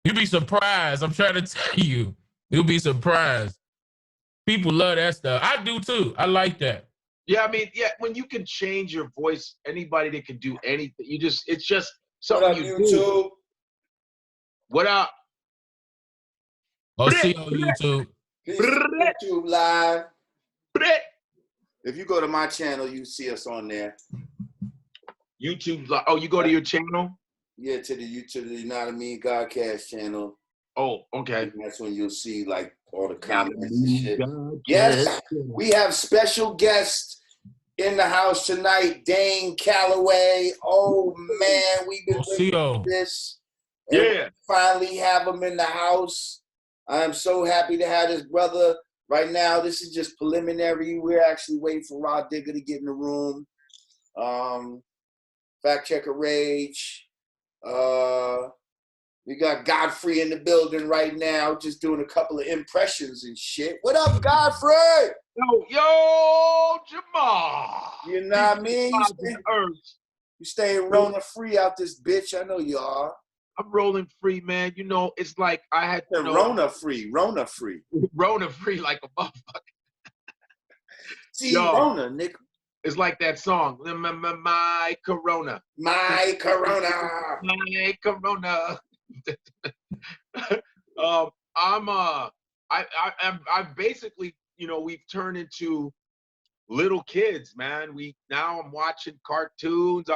You'll be surprised. I'm trying to tell you. You'll be surprised. People love that stuff. I do too. I like that. Yeah, I mean, yeah, when you can change your voice, anybody that can do anything, it's just What something up, you YouTube? do. What up? Oh, see on YouTube. Peace to YouTube Live. If you go to my channel, you see us on there. YouTube. Oh, you go to your channel? Yeah, to the Yanadameen Godcast channel. Oh, okay. And that's when you'll see like all the comments and shit. Yes, we have special guests in the house tonight. Dane Calloway. Oh man, we've been waiting for this. And we finally have him in the house. I am so happy to have this brother. Right now, this is just preliminary. We're actually waiting for Rah Digga to get in the room. Fact Checker Rage. We got Godfrey in the building right now, just doing a couple of impressions and shit. What up, Godfrey? Yo, Jamar. You know what I mean? You staying Rona free out this bitch. I know you are. I'm rolling free, man. You know, it's like I had to Rona free like a motherfucker. See, Rona, nigga. It's like that song, My Corona. My Corona. My Corona. I'm basically, you know, we've turned into little kids, man. Now I'm watching cartoons.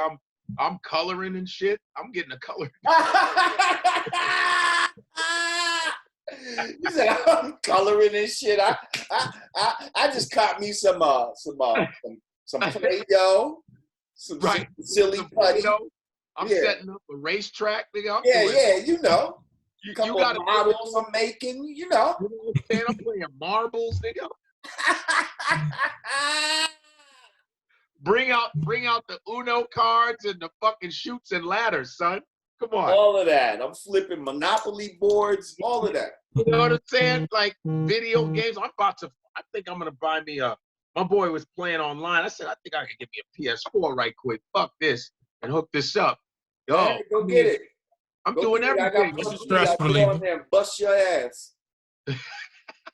I'm coloring and shit. I'm getting a color. You said I'm coloring and shit. I just caught me some Play-Doh, some silly putty. I'm setting up a racetrack, nigga. You know. You got models I'm making, you know. I'm playing marbles, nigga. Bring out the Uno cards and the fucking chutes and ladders, son. Come on. All of that. I'm flipping Monopoly boards, all of that. You know what I'm saying? Like video games. I think I'm gonna buy me my boy was playing online. I said, I think I could get me a PS4 right quick. Fuck this and hook this up. Yo, hey, go get it. I'm doing everything. This is stress relief. Get on there and bust your ass.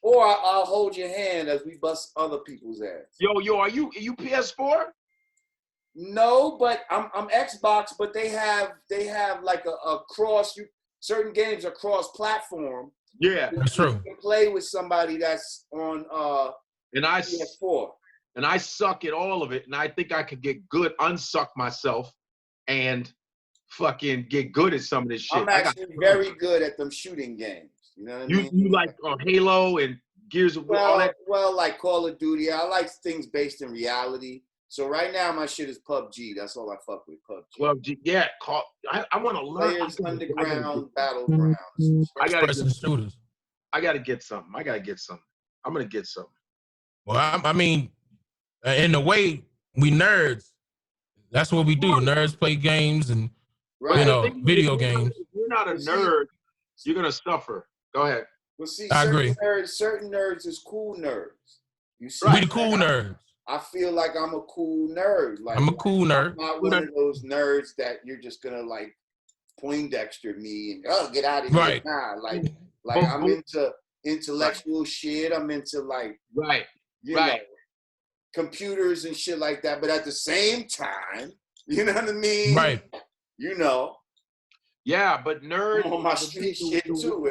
Or I'll hold your hand as we bust other people's ass. Yo, are you PS4? No, but I'm Xbox, but they have like a cross. Certain games are cross platform. Yeah, that's true. You can play with somebody that's on PS4. And I suck at all of it, and I think I could get good, unsuck myself, and fucking get good at some of this shit. I'm actually very good at them shooting games. You know what I mean? You like Halo and Gears of War? All that? Well, like Call of Duty. I like things based in reality. So right now my shit is PUBG. That's all I fuck with, PUBG. PUBG, yeah. I want to learn. Players Underground Battlegrounds. I gotta get something. I'm gonna get something. Well, I mean, in a way, we nerds. That's what we do. Nerds play games and video games. If you're not a nerd, you're gonna suffer. Go ahead. Well, see, I agree. Certain nerds is cool nerds. You see, we the cool nerds. I feel like I'm a cool nerd. Like I'm a cool nerd. I'm not one of those nerds that you're just gonna like Poindexter me and get out of here. Right. Nah, like I'm into intellectual shit. I'm into like you know, computers and shit like that. But at the same time, you know what I mean? Right. You know. Yeah, but nerd on my street shit too,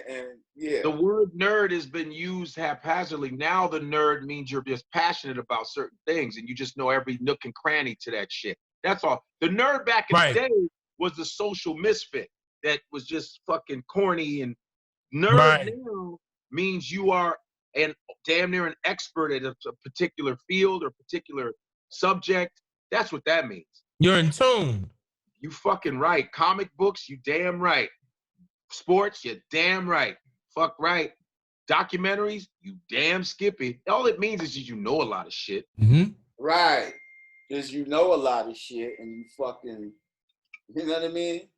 and yeah. The word nerd has been used haphazardly. Now the nerd means you're just passionate about certain things and you just know every nook and cranny to that shit. That's all. The nerd back in the day was the social misfit that was just fucking corny, and nerd now means you are damn near an expert at a particular field or particular subject. That's what that means. You're in tune. You fucking right. Comic books, you damn right. Sports, you damn right. Fuck right. Documentaries, you damn skippy. All it means is you know a lot of shit. Mm-hmm. Right. Because you know a lot of shit and you fucking, you know what I mean?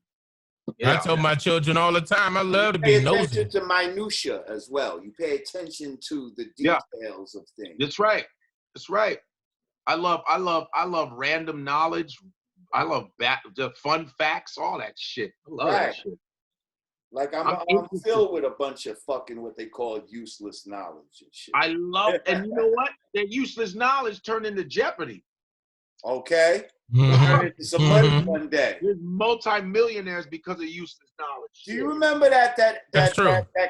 Yeah. I tell my children all the time, I love to be nosy. Pay attention to minutia as well. You pay attention to the details of things. That's right. That's right. I love random knowledge. I love the fun facts, all that shit. I love that shit. Like I'm filled with a bunch of fucking what they call useless knowledge and shit. I love, and you know what? That useless knowledge turned into Jeopardy. Okay. Turn into some money one day. There's multi-millionaires because of useless knowledge. Do you remember that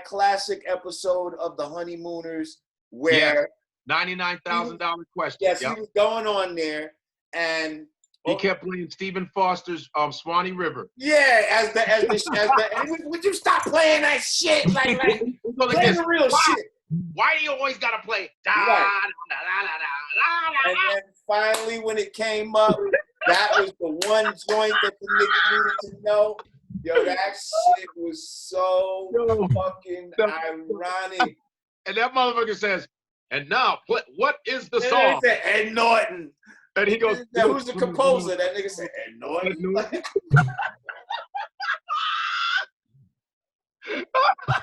classic episode of The Honeymooners where $99,000 question? Yes, he was going on there and he kept playing Stephen Foster's Swanee River. Yeah, as the would you stop playing that shit? Like play the real shit. Why do you always gotta play? And then finally, when it came up, that was the one joint that the nigga needed to know. Yo, that shit was so fucking ironic. And that motherfucker says, and now, what is the song? He said, Ed Norton. And he goes, who's the composer? That nigga said, Ed Norton.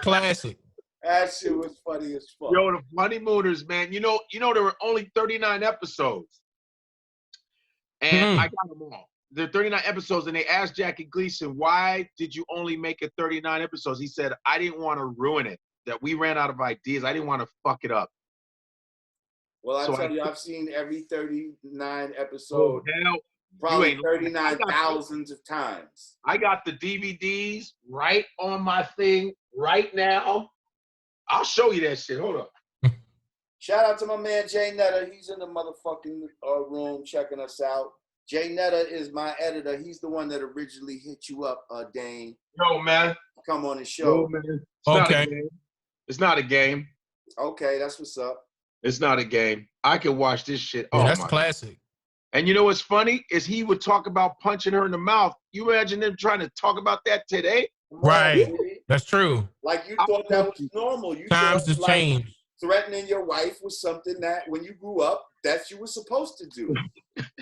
Classic. That shit was funny as fuck. Yo, the Honeymooners, man. You know, there were only 39 episodes. And I got them all. There are 39 episodes, and they asked Jackie Gleason, why did you only make it 39 episodes? He said, I didn't want to ruin it. That we ran out of ideas. I didn't want to fuck it up. Well, I tell you, I've seen every 39 episode probably 39,000 of times. I got the DVDs right on my thing right now. I'll show you that shit. Hold up. Shout out to my man Jay Netta. He's in the motherfucking room checking us out. Jay Netta is my editor. He's the one that originally hit you up, Dane. Yo, man. Come on the show. Yo, man. It's not a game. Okay, that's what's up. It's not a game. I can watch this shit. Yeah, that's classic. And you know what's funny is he would talk about punching her in the mouth. You imagine them trying to talk about that today? Right. That's true. Like you thought that was normal. You times have changed. Threatening your wife was something that when you grew up, that you were supposed to do.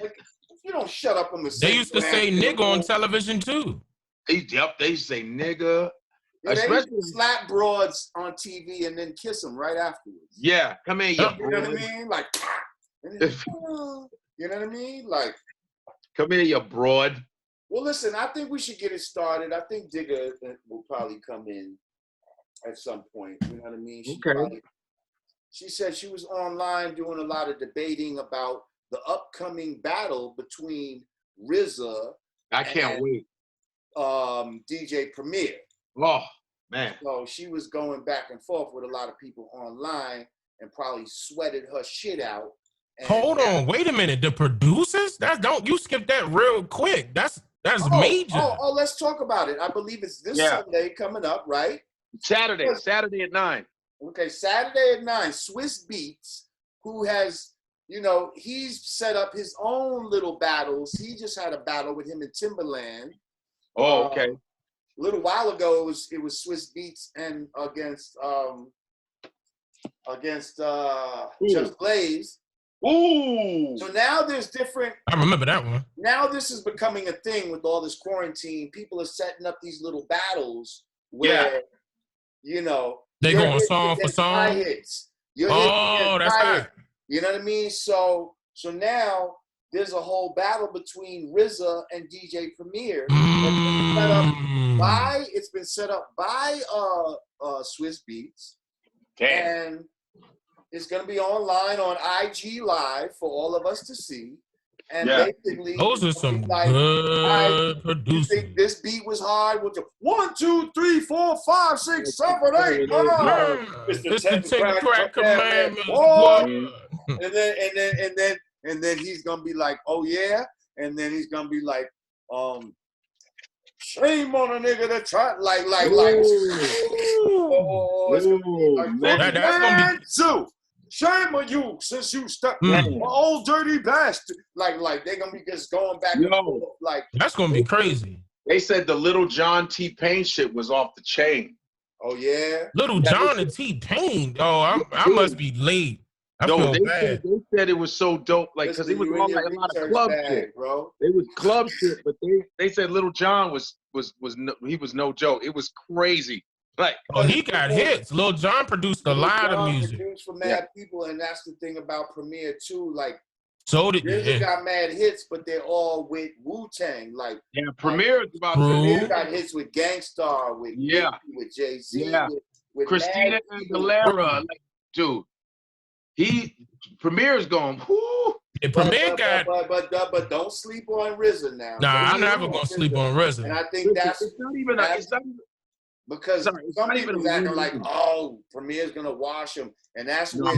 Like, you don't shut up on the They used to say nigga on television too. Yep, they used to say nigga. Yeah, they used to slap broads on TV and then kiss them right afterwards. Yeah, come here, you know what I mean? Like, you know what I mean? Like, come here, you broad. Well, listen, I think we should get it started. I think Digga will probably come in at some point. You know what I mean? She said she was online doing a lot of debating about the upcoming battle between RZA and wait. DJ Premier. Oh, man. So she was going back and forth with a lot of people online and probably sweated her shit out. Hold on, wait a minute. The producers? You skip that real quick. That's major. Oh, let's talk about it. I believe it's this Sunday coming up, right? Saturday at 9. Okay, Saturday at 9. Swiss Beats, who has, he's set up his own little battles. He just had a battle with him in Timberland. Oh, okay. A little while ago, it was Swiss Beats and against Just Blaze. Ooh. So now there's different. I remember that one. Now this is becoming a thing with all this quarantine. People are setting up these little battles where, they going song for song. Hits. That's right. You know what I mean? So now there's a whole battle between RZA and DJ Premier. It's been set up by Swiss Beats. Damn. And it's going to be online on IG Live for all of us to see. And basically, those are some good producers. You think this beat was hard? We'll do 1, 2, 3, 4, 5, 6, 7, 8. It's the 10 crack commandments. And then he's gonna be like, oh yeah, and then he's gonna be like, shame on a nigga that tried that's gonna be too. Shame on you since you stuck old dirty bastard. Like they're gonna be just going back and forth. Like that's gonna be crazy. They said the Little John T-Pain shit was off the chain. Oh yeah, Little John and T-Pain. Oh, I must be late. I feel bad. They said it was so dope, like because it was all like a lot of club shit, bro. It was club shit, but they said Little John was no joke. It was crazy. Like, he got hits. Lil Jon produced a lot of music. Produced for mad people, and that's the thing about Premier too. Like So did RZA got mad hits, but they're all with Wu-Tang. Like Premier is about Premier got hits with Gangstar, with Nicki, with Jay-Z, with Christina Aguilera. Like, dude, Premier's going. Whoo. But don't sleep on RZA now. Nah, I'm never gonna sleep on RZA. And I think it's not even because some people acting like, oh, Premier's gonna wash him, and that's where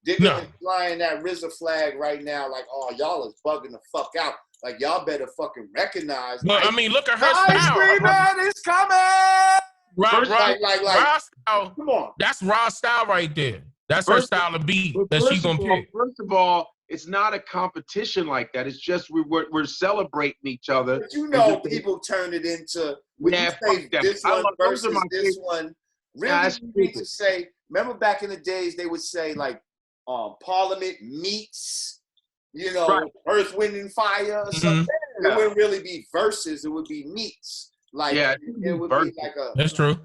Digga is flying that RZA flag right now. Like, oh, y'all is bugging the fuck out. Like, y'all better fucking recognize. Well, I mean, look at her style. Ice Cream Man is coming. Raw style. Come on, that's Raw style right there. That's her style of beat that she's gonna pick. First of all, it's not a competition like that. It's just we're celebrating each other. But you know, people turn it into when you say this one versus this one. Really, you need to say. Remember back in the days, they would say like, Parliament meets, you know, Earth, Wind, and Fire or something. It wouldn't really be verses. It would be meets. Like it would be like a. That's true.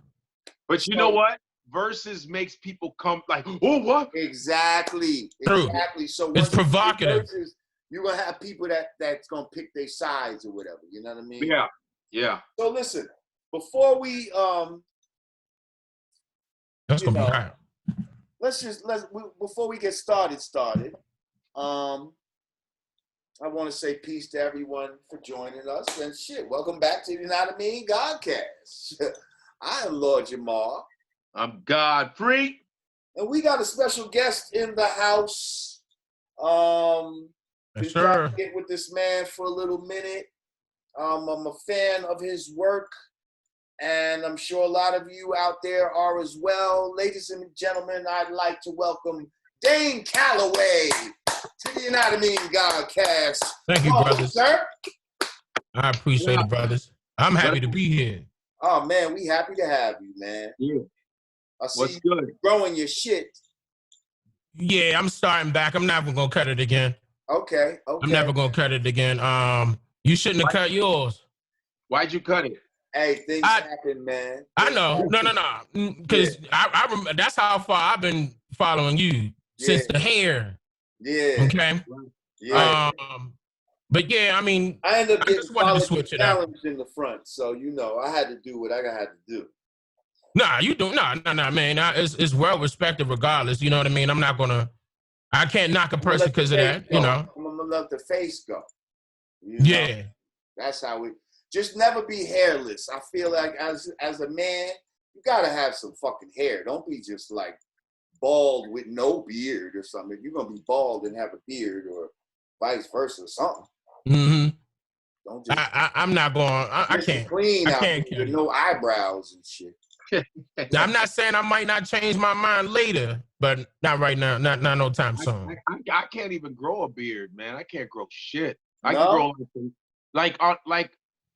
But you know what? Versus makes people come like, oh, what? Exactly. True. Exactly. So it's provocative. Verses, you're gonna have people that's gonna pick their sides or whatever. You know what I mean? Yeah. Yeah. So listen, before we that's gonna be high. Before we get started. I want to say peace to everyone for joining us and shit. Welcome back to Yanadameen Godcast. I am Lord Jamar. I'm Godfrey. And we got a special guest in the house. Been trying to get with this man for a little minute. I'm a fan of his work, and I'm sure a lot of you out there are as well. Ladies and gentlemen, I'd like to welcome Dane Calloway to the Yanadameen Godcast. Thank you, brothers. Sir. I appreciate it, brothers. I'm happy to be here. Oh, man, we happy to have you, man. Yeah. I see you growing your shit. Yeah, I'm starting back. I'm never going to cut it again. Okay. I'm never going to cut it again. You shouldn't have cut yours. Why'd you cut it? Hey, things happen, man. I know. No. Because I remember, that's how far I've been following you since the hair. Yeah. Okay? Yeah. But yeah, I mean, I ended up getting switch challenged in the front. So, you know, I had to do what I had to do. Nah, you don't. Nah, man. It's well respected regardless. You know what I mean? I can't knock a person because of that, you know. I'm going to let the face go. Yeah. That's how we, just never be hairless. I feel like as a man, you got to have some fucking hair. Don't be just like bald with no beard or something. If you're going to be bald and have a beard or vice versa or something. Mm-hmm. Don't just. I'm not going. I can't. Clean I can't with no eyebrows and shit. I'm not saying I might not change my mind later, but not right now. Not no time soon. I can't even grow a beard, man. I can't grow shit. I can grow like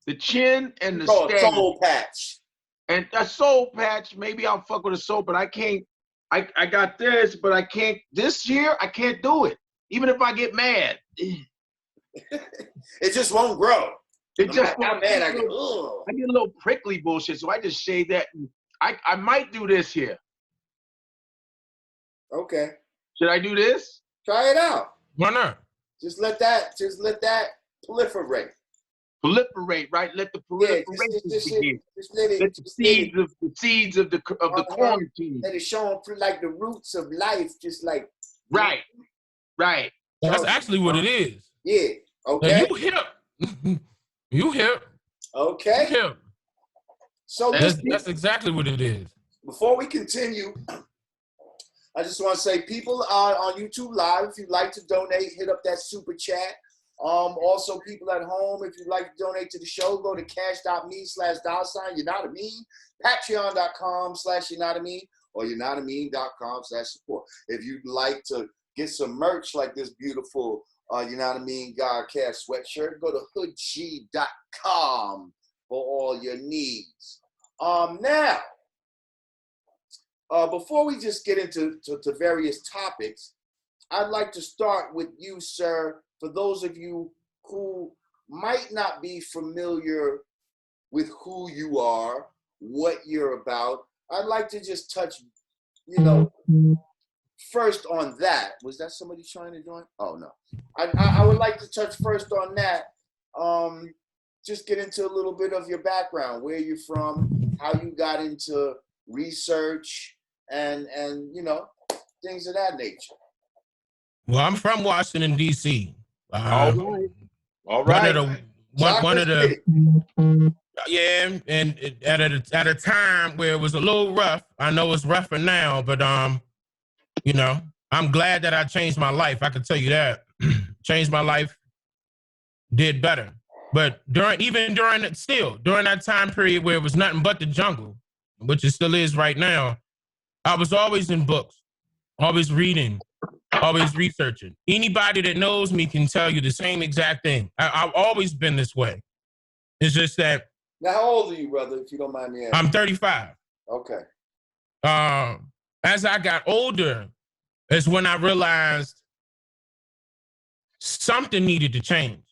the chin and the soul patch. And a soul patch. Maybe I'll fuck with a soul, but I can't. I got this, but I can't. This year I can't do it. Even if I get mad, it just won't grow. It just won't. I get a little prickly bullshit, so I just shave that. And I might do this here. Okay. Should I do this? Try it out. Why not? Just let that proliferate. Proliferate, right? Let the proliferation begin. Let the seeds of the quarantine. Let it show them like the roots of life, just like. Right. That's actually what it is. Yeah. Okay. Now, you hip. You hip. Okay. You hip. So that's exactly what it is. Before we continue, I just want to say, people are on YouTube Live. If you'd like to donate, hit up that super chat. Also, people at home, if you'd like to donate to the show, go to cash.me/$Yanadameen, patreon.com/Yanadameen, or Yanadameen.com/support. If you'd like to get some merch like this beautiful Yanadameen Godcast sweatshirt, go to hoodg.com for all your needs. Now, before we just get into various topics, I'd like to start with you, sir. For those of you who might not be familiar with who you are, what you're about, I'd like to just touch, first on that. Was that somebody trying to join? Oh, no. I would like to touch first on that. Just get into a little bit of your background, where you're from, how you got into research, and you know, things of that nature. Well, I'm from Washington, D.C. All right. All right. One of the yeah, and at a time where it was a little rough. I know it's rougher now, but you know, I'm glad that I changed my life. I can tell you that. Changed my life, did better. But during that time period where it was nothing but the jungle, which it still is right now, I was always in books, always reading, always researching. Anybody that knows me can tell you the same exact thing. I've always been this way. It's just that. Now, how old are you, brother, if you don't mind me asking? I'm 35. Okay. As I got older, is when I realized something needed to change.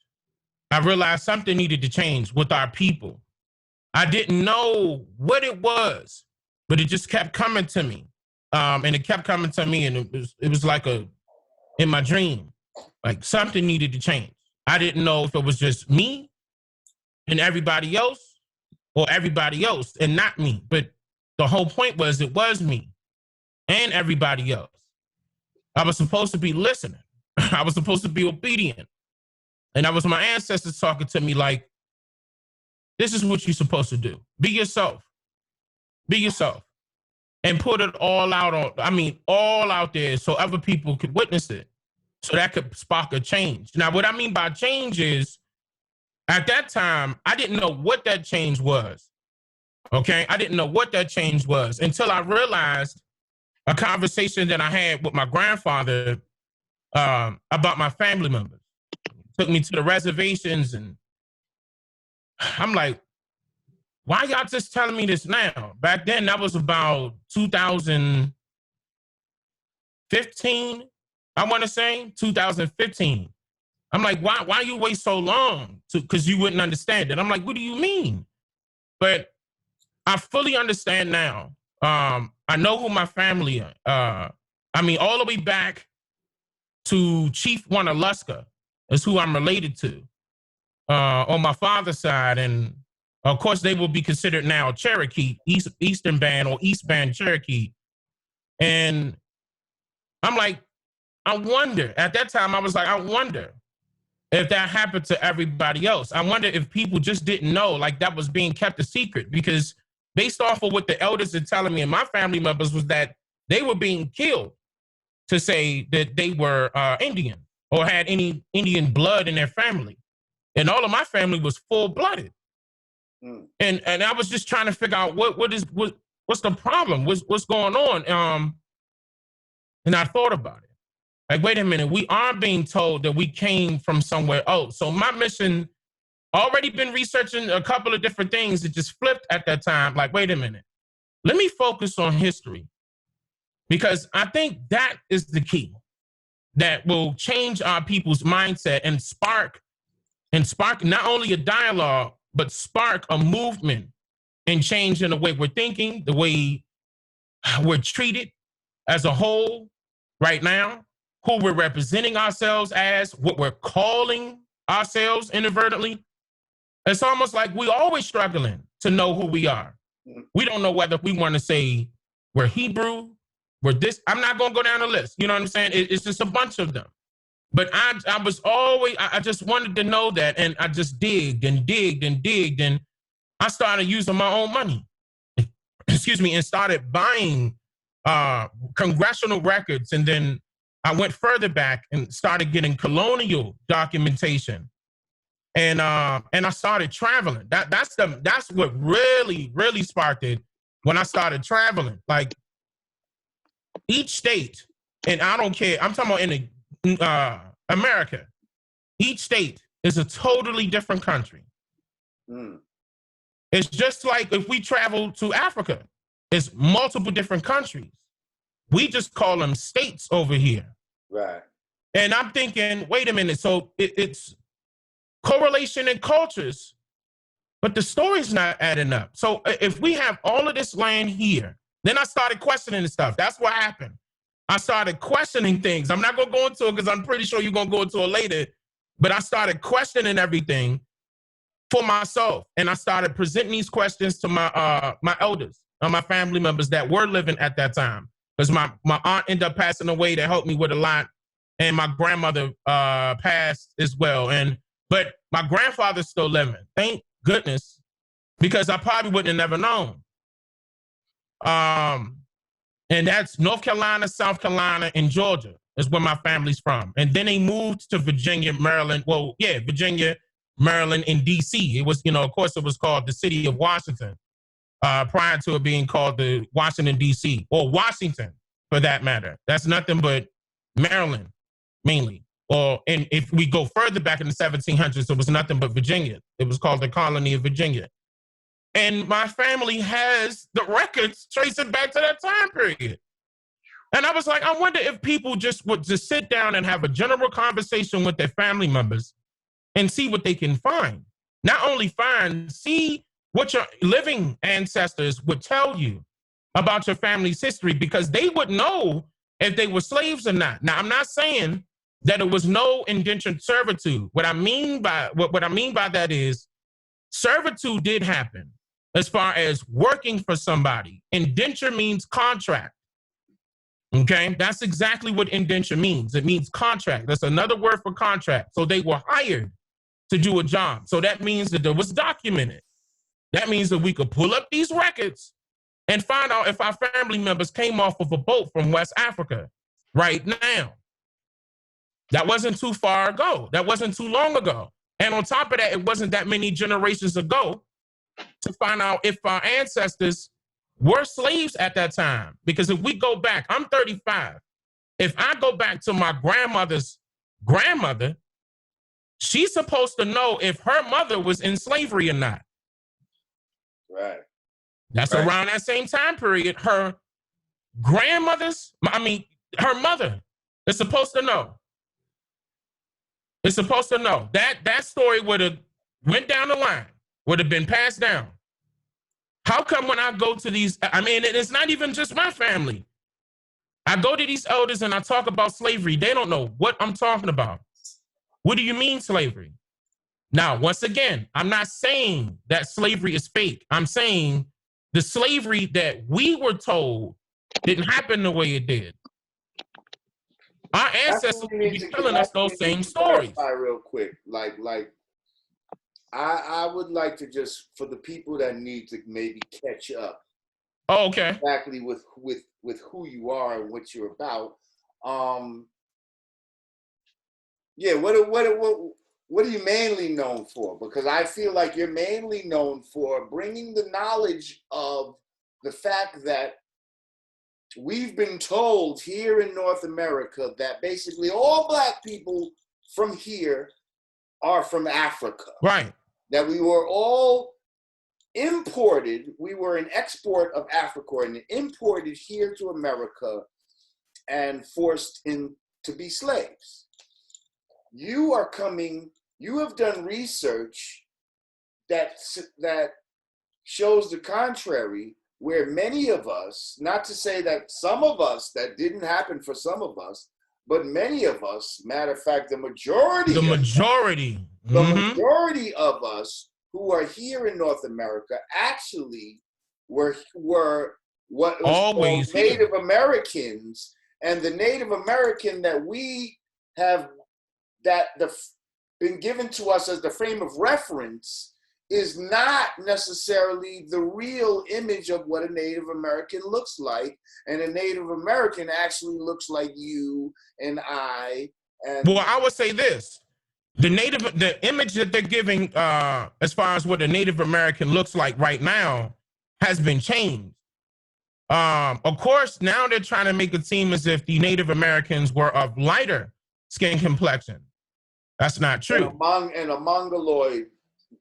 I realized something needed to change with our people. I didn't know what it was, but it just kept coming to me. And it kept coming to me, and it was like in my dream, like something needed to change. I didn't know if it was just me and everybody else, or everybody else and not me. But the whole point was it was me and everybody else. I was supposed to be listening. I was supposed to be obedient. And that was my ancestors talking to me like, this is what you're supposed to do. Be yourself. Be yourself. And put it all out all out there so other people could witness it. So that could spark a change. Now, what I mean by change is, at that time, I didn't know what that change was. Okay? I didn't know what that change was until I realized a conversation that I had with my grandfather about my family members. Took me to the reservations, and I'm like, why y'all just telling me this now? Back then, that was about 2015, I want to say, 2015. I'm like, why you wait so long? Because you wouldn't understand it. I'm like, what do you mean? But I fully understand now. I know who my family are. All the way back to Chief Wanaluska is who I'm related to on my father's side. And of course, they will be considered now Cherokee, Eastern Band or East Band Cherokee. And I'm like, I wonder. At that time, I was like, I wonder if that happened to everybody else. I wonder if people just didn't know, like that was being kept a secret, because based off of what the elders are telling me and my family members was that they were being killed to say that they were Indian or had any Indian blood in their family. And all of my family was full-blooded. And I was just trying to figure out what's the problem? What's going on? And I thought about it. Like, wait a minute, we are being told that we came from somewhere else. So my mission, already been researching a couple of different things. It just flipped at that time. Like, wait a minute, let me focus on history, because I think that is the key that will change our people's mindset and spark not only a dialogue, but spark a movement and change in the way we're thinking, the way we're treated as a whole right now, who we're representing ourselves as, what we're calling ourselves inadvertently. It's almost like we're always struggling to know who we are. We don't know whether we want to say we're Hebrew, we're this. I'm not going to go down the list. You know what I'm saying? It's just a bunch of them. But I was always, I just wanted to know that. And I just digged and digged and digged. And I started using my own money, and started buying congressional records. And then I went further back and started getting colonial documentation. And I started traveling. That's what really, really sparked it when I started traveling. Like, each state, and I don't care, I'm talking about in America, each state is a totally different country. It's just like if we travel to Africa, it's multiple different countries. We just call them states over here. Right. And I'm thinking, wait a minute, so it's correlation in cultures, but the story's not adding up. So if we have all of this land here, then I started questioning the stuff. That's what happened. I started questioning things. I'm not going to go into it because I'm pretty sure you're going to go into it later. But I started questioning everything for myself. And I started presenting these questions to my elders, my family members that were living at that time. Because my aunt ended up passing away that helped me with a lot. And my grandmother passed as well. But my grandfather's still living. Thank goodness. Because I probably wouldn't have never known. And that's North Carolina, South Carolina, and Georgia is where my family's from. And then they moved to Virginia, Maryland. Well, yeah, Virginia, Maryland, and D.C. It was, of course, it was called the city of Washington prior to it being called the Washington, D.C. or Washington, for that matter. That's nothing but Maryland, mainly. And if we go further back in the 1700s, it was nothing but Virginia. It was called the colony of Virginia. And my family has the records tracing back to that time period. And I was like, I wonder if people just would just sit down and have a general conversation with their family members and see what they can find. Not only find, see what your living ancestors would tell you about your family's history, because they would know if they were slaves or not. Now, I'm not saying that it was no indentured servitude. What I mean by that is servitude did happen. As far as working for somebody, indenture means contract. Okay, that's exactly what indenture means. It means contract. That's another word for contract. So they were hired to do a job. So that means that it was documented. That means that we could pull up these records and find out if our family members came off of a boat from West Africa right now. That wasn't too far ago. That wasn't too long ago. And on top of that, it wasn't that many generations ago to find out if our ancestors were slaves at that time. Because if we go back, I'm 35. If I go back to my grandmother's grandmother, she's supposed to know if her mother was in slavery or not. Right. That's right. Around that same time period. Her mother is supposed to know. It's supposed to know. That story would have went down the line. Would have been passed down. How come when I go to these, it's not even just my family. I go to these elders and I talk about slavery. They don't know what I'm talking about. What do you mean slavery? Now, once again, I'm not saying that slavery is fake. I'm saying the slavery that we were told didn't happen the way it did. Our ancestors would be telling us those same stories. Real quick, I would like to just, for the people that need to maybe catch up. Oh, okay. Exactly with who you are and what you're about. Yeah, what are you mainly known for? Because I feel like you're mainly known for bringing the knowledge of the fact that we've been told here in North America that basically all Black people from here are from Africa. Right. That we were all imported, we were an export of Africa and imported here to America and forced to be slaves. You have done research that shows the contrary, where many of us, not to say that some of us, that didn't happen for some of us, but many of us, matter of fact, the majority of us who are here in North America actually were what was called Native Americans, and the Native American that we have been given to us as the frame of reference is not necessarily the real image of what a Native American looks like. And a Native American actually looks like you and I. Well, I would say this. The image that they're giving as far as what a Native American looks like right now has been changed. Of course, now they're trying to make it seem as if the Native Americans were of lighter skin complexion. That's not true. And a Mongoloid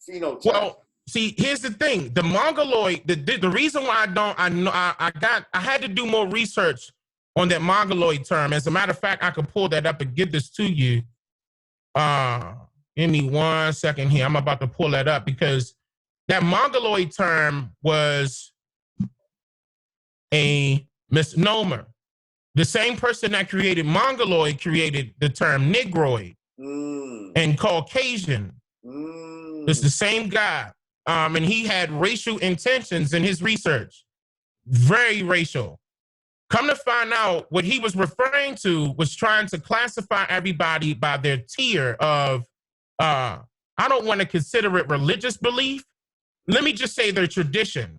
phenotype. Well, see, here's the thing: the Mongoloid. The reason why I had to do more research on that Mongoloid term. As a matter of fact, I could pull that up and give this to you. Give me 1 second here. I'm about to pull that up because that Mongoloid term was a misnomer. the same person that created Mongoloid created the term Negroid and Caucasian. It's the same guy. And he had racial intentions in his research. Very racial. Come to find out, what he was referring to was trying to classify everybody by their tier of, I don't want to consider it religious belief. Let me just say their tradition.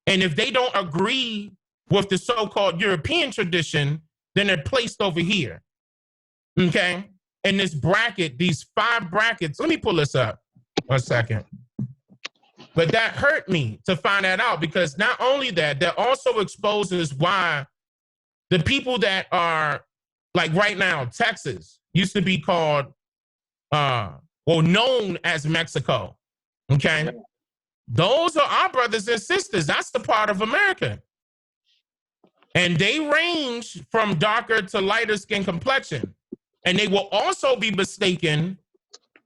And if they don't agree with the so-called European tradition, then they're placed over here. Okay? In this bracket, these 5 brackets, let me pull this up 1 second. But that hurt me to find that out, because not only that also exposes why the people that are, like right now, Texas used to be called, known as Mexico, okay? Those are our brothers and sisters. That's the part of America. And they range from darker to lighter skin complexion. And they will also be mistaken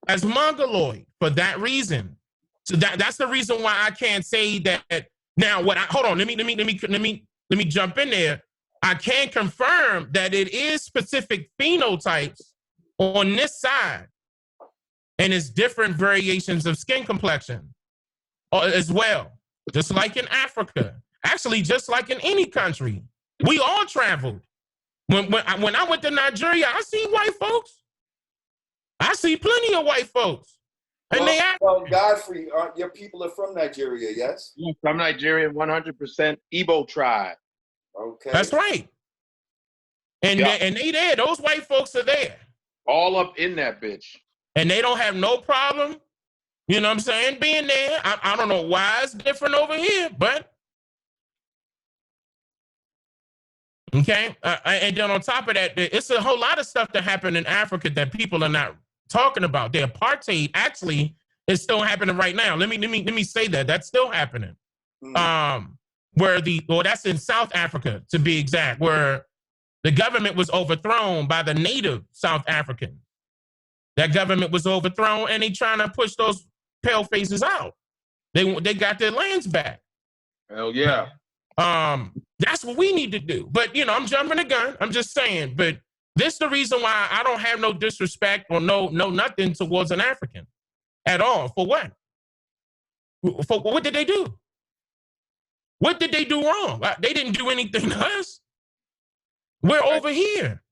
as Mongoloid for that reason. So that's the reason why I can't say that. Now, hold on, let me jump in there. I can confirm that it is specific phenotypes on this side, and it's different variations of skin complexion as well, just like in Africa. Actually, just like in any country, we all traveled. When I went to Nigeria, I see white folks. I see plenty of white folks. And Godfrey, your people are from Nigeria, yes? Yes, I'm Nigerian, 100% Igbo tribe. Okay. That's right. And they there. Those white folks are there. All up in that bitch. And they don't have no problem, you know what I'm saying, being there. I don't know why it's different over here, but okay. And then on top of that, it's a whole lot of stuff that happened in Africa that people are not talking about. The apartheid actually is still happening right now. Let me say that's still happening. That's in South Africa, to be exact, where the government was overthrown by the native South Africans. That government was overthrown, and they trying to push those pale faces out. They got their lands back. Hell yeah. That's what we need to do. But, I'm jumping the gun. I'm just saying. But this is the reason why I don't have no disrespect or no nothing towards an African at all. For what? For what did they do? What did they do wrong? They didn't do anything to us. We're over here.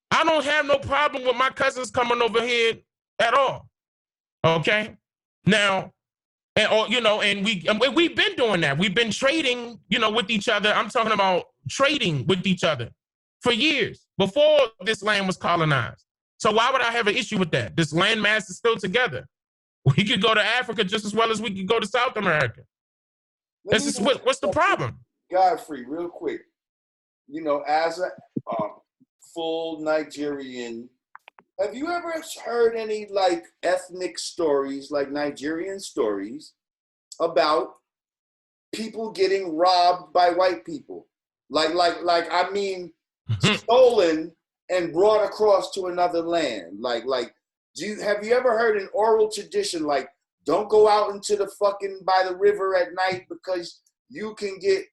I don't have no problem with my cousins coming over here at all. Okay? Now, and we've been doing that. We've been trading, with each other. I'm talking about trading with each other for years before this land was colonized. So why would I have an issue with that? This landmass is still together. We could go to Africa just as well as we could go to South America. What's the problem? Godfrey, real quick. As a full Nigerian, have you ever heard any ethnic stories, like Nigerian stories, about people getting robbed by white people? Stolen and brought across to another land. Have you ever heard an oral tradition don't go out into the by the river at night because you can get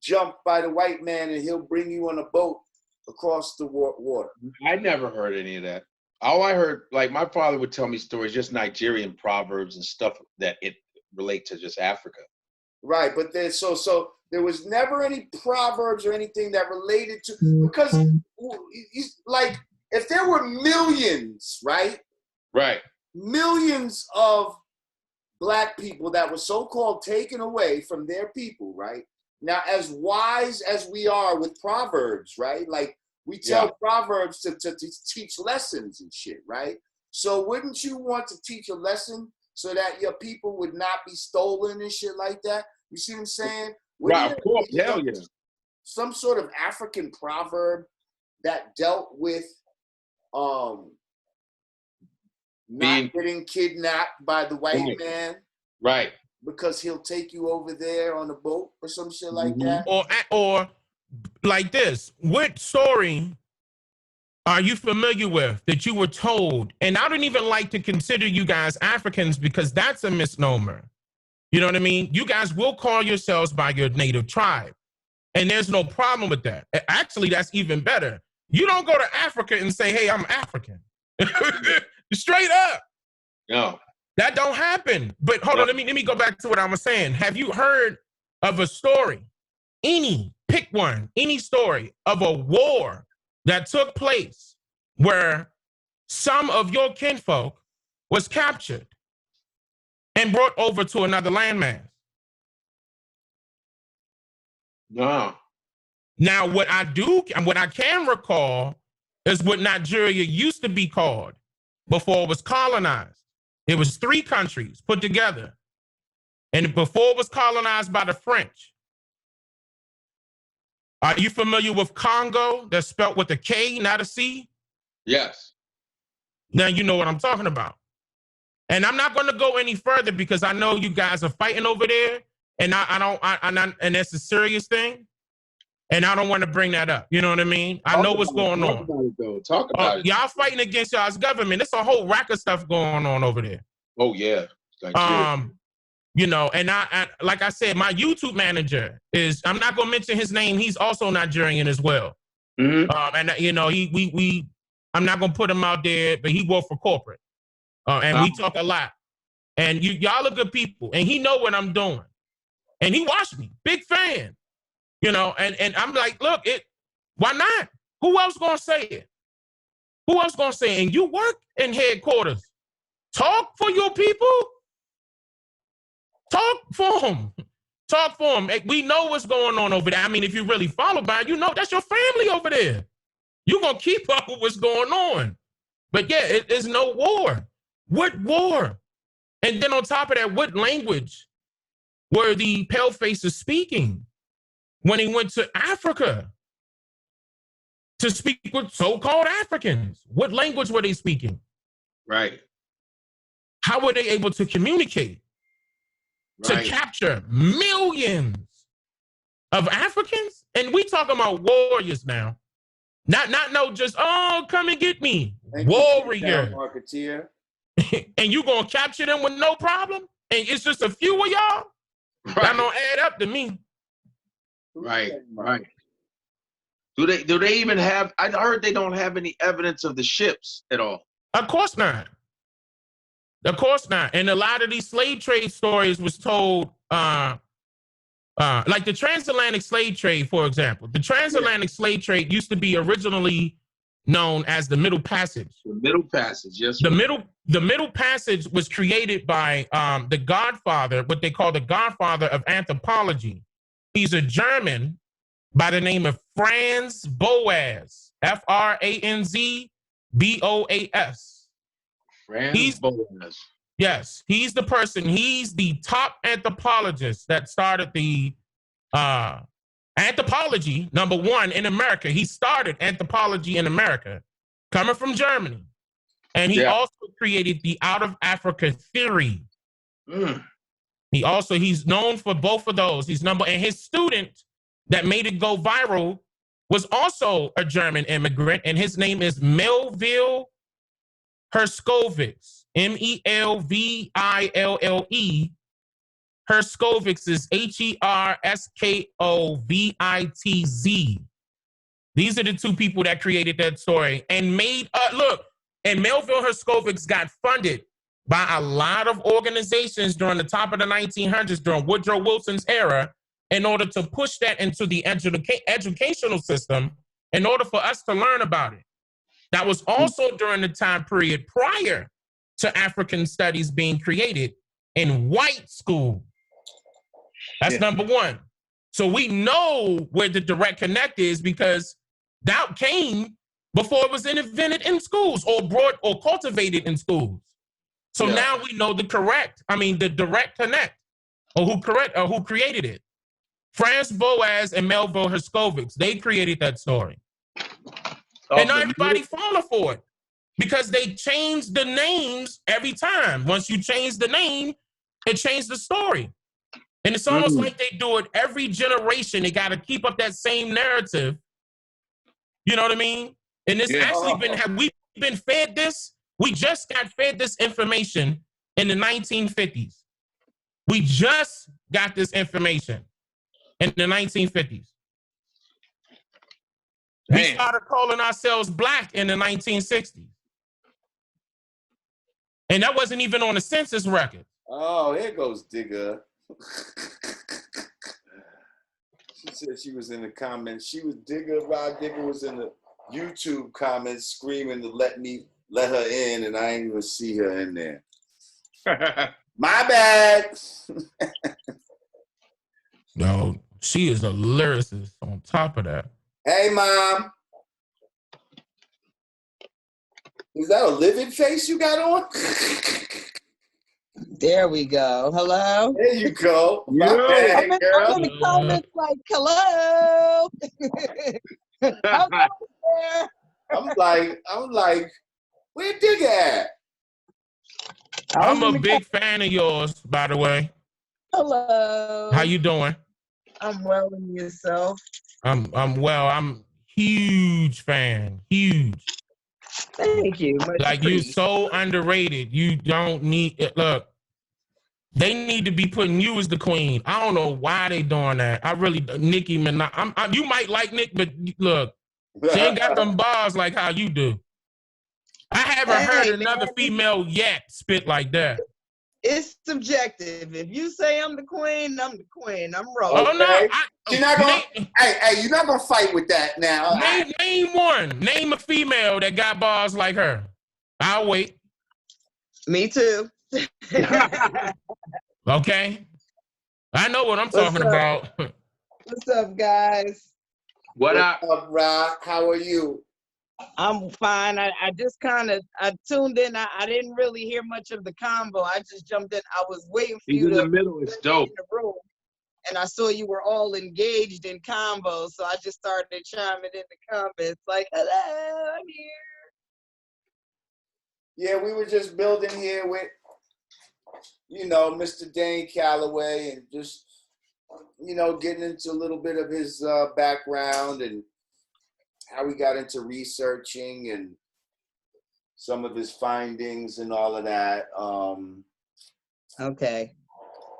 jumped by the white man and he'll bring you on a boat across the water? I never heard any of that. All I heard, my father would tell me stories, just Nigerian proverbs and stuff that it relate to just Africa. Right, but so there was never any proverbs or anything that related to, because if there were millions, right? Right. Millions of Black people that were so-called taken away from their people, right? Now, as wise as we are with proverbs, right? We tell proverbs to teach lessons and shit, right? So wouldn't you want to teach a lesson so that your people would not be stolen and shit like that? You see what I'm saying? Right, of course, hell yeah. Some sort of African proverb that dealt with not getting kidnapped by the white man. Right. Because he'll take you over there on a boat or some shit like that. Or like this, what story are you familiar with that you were told? And I don't even like to consider you guys Africans because that's a misnomer. You know what I mean? You guys will call yourselves by your native tribe. And there's no problem with that. Actually, that's even better. You don't go to Africa and say, hey, I'm African. Straight up. No. That don't happen. But hold on, let me go back to what I was saying. Have you heard of a story? Pick one, any story of a war that took place where some of your kinfolk was captured and brought over to another landmass? No. Now, what I can recall is what Nigeria used to be called before it was colonized. It was 3 countries put together. And before it was colonized by the French. Are you familiar with Congo? That's spelled with a K, not a C? Yes. Now you know what I'm talking about. And I'm not going to go any further because I know you guys are fighting over there, and and that's a serious thing. And I don't want to bring that up. You know what I mean? I know what's going on. Talk about it. Y'all fighting against y'all's government. There's a whole rack of stuff going on over there. Oh yeah. You know, and I like I said, my YouTube manager is, I'm not gonna mention his name. He's also Nigerian as well. Mm-hmm. And you know, I'm not gonna put him out there, but he worked for corporate. And we talk a lot. And y'all are good people. And he know what I'm doing. And he watched me. Big fan. You know, and I'm like, look, why not? Who else gonna say it? Who else gonna say it? And you work in headquarters. Talk for your people. Talk for them. Talk for them. We know what's going on over there. I mean, if you really follow by, you know that's your family over there. You're gonna keep up with what's going on. But yeah, it is no war. What war? And then on top of that, what language were the palefaces speaking when he went to Africa to speak with so-called Africans? What language were they speaking? Right. How were they able to communicate to capture millions of Africans? And we talking about warriors now. Not no just, oh, come and get me. Warrior. And you gonna capture them with no problem? And it's just a few of y'all? Right. That don't add up to me. Right. Do they even have, I heard they don't have any evidence of the ships at all. Of course not. Of course not. And a lot of these slave trade stories was told, like the transatlantic slave trade, for example. The transatlantic slave trade used to be originally known as the Middle Passage. The Middle Passage, yes. The Middle Passage was created by the godfather, what they call the godfather of anthropology. He's a German by the name of Franz Boas, Franz Boas. Franz Boas. Yes, he's the person. He's the top anthropologist that started the anthropology, #1 in America. He started anthropology in America, coming from Germany. And he also created the out of Africa theory. Mm. He's known for both of those. And his student that made it go viral was also a German immigrant, and his name is Melville Herskovitz, Melville. Herskovitz is Herskovitz. These are the two people that created that story and made, and Melville Herskovitz got funded by a lot of organizations during the top of the 1900s, during Woodrow Wilson's era, in order to push that into the educational system in order for us to learn about it. That was also during the time period prior to African studies being created in white school. That's #1. So we know where the direct connect is because that came before it was invented in schools or brought or cultivated in schools. So now we know the direct connect or who created it. Franz Boas and Melville Herskovitz, they created that story. And not everybody falling for it because they changed the names every time. Once you change the name, it changed the story. And it's almost like they do it every generation. They got to keep up that same narrative. You know what I mean? And this we've been fed this. We just got fed this information in the 1950s. We just got this information in the 1950s. We started calling ourselves black in the 1960s. And that wasn't even on the census record. Oh, here goes Digga. She said she was in the comments. She was Rah Digga was in the YouTube comments screaming to let her in, and I ain't even see her in there. My bad. No, she is a lyricist on top of that. Hey, Mom. Is that a living face you got on? There we go. Hello? There you go. Yeah. I'm in the comments like, hello. Hello there. I'm like, where Digga at? I'm a big fan of yours, by the way. Hello. How you doing? I'm well, and yourself? I'm well. I'm huge fan. Huge. Thank you. Like, you so underrated. You don't need look. They need to be putting you as the queen. I don't know why they doing that. I really, Nicki Minaj. You might like Nick, but look, she ain't got them bars like how you do. I haven't heard another female yet spit like that. It's subjective. If you say I'm the queen, I'm the queen. I'm rolling. Oh no! You're not gonna. Hey, you're not gonna fight with that now. Name one. Name a female that got bars like her. I'll wait. Me too. Okay. I know what I'm talking about. What's up, guys? What up, Rah? How are you? I'm fine. I just kind of tuned in. I didn't really hear much of the combo. I just jumped in. I was waiting for you to. In the middle. It's dope. In the room, and I saw you were all engaged in combo, so I just started chiming in the comments like, "Hello, I'm here." Yeah, we were just building here with, Mr. Dane Calloway, and just, getting into a little bit of his background and how he got into researching and some of his findings and all of that. Okay.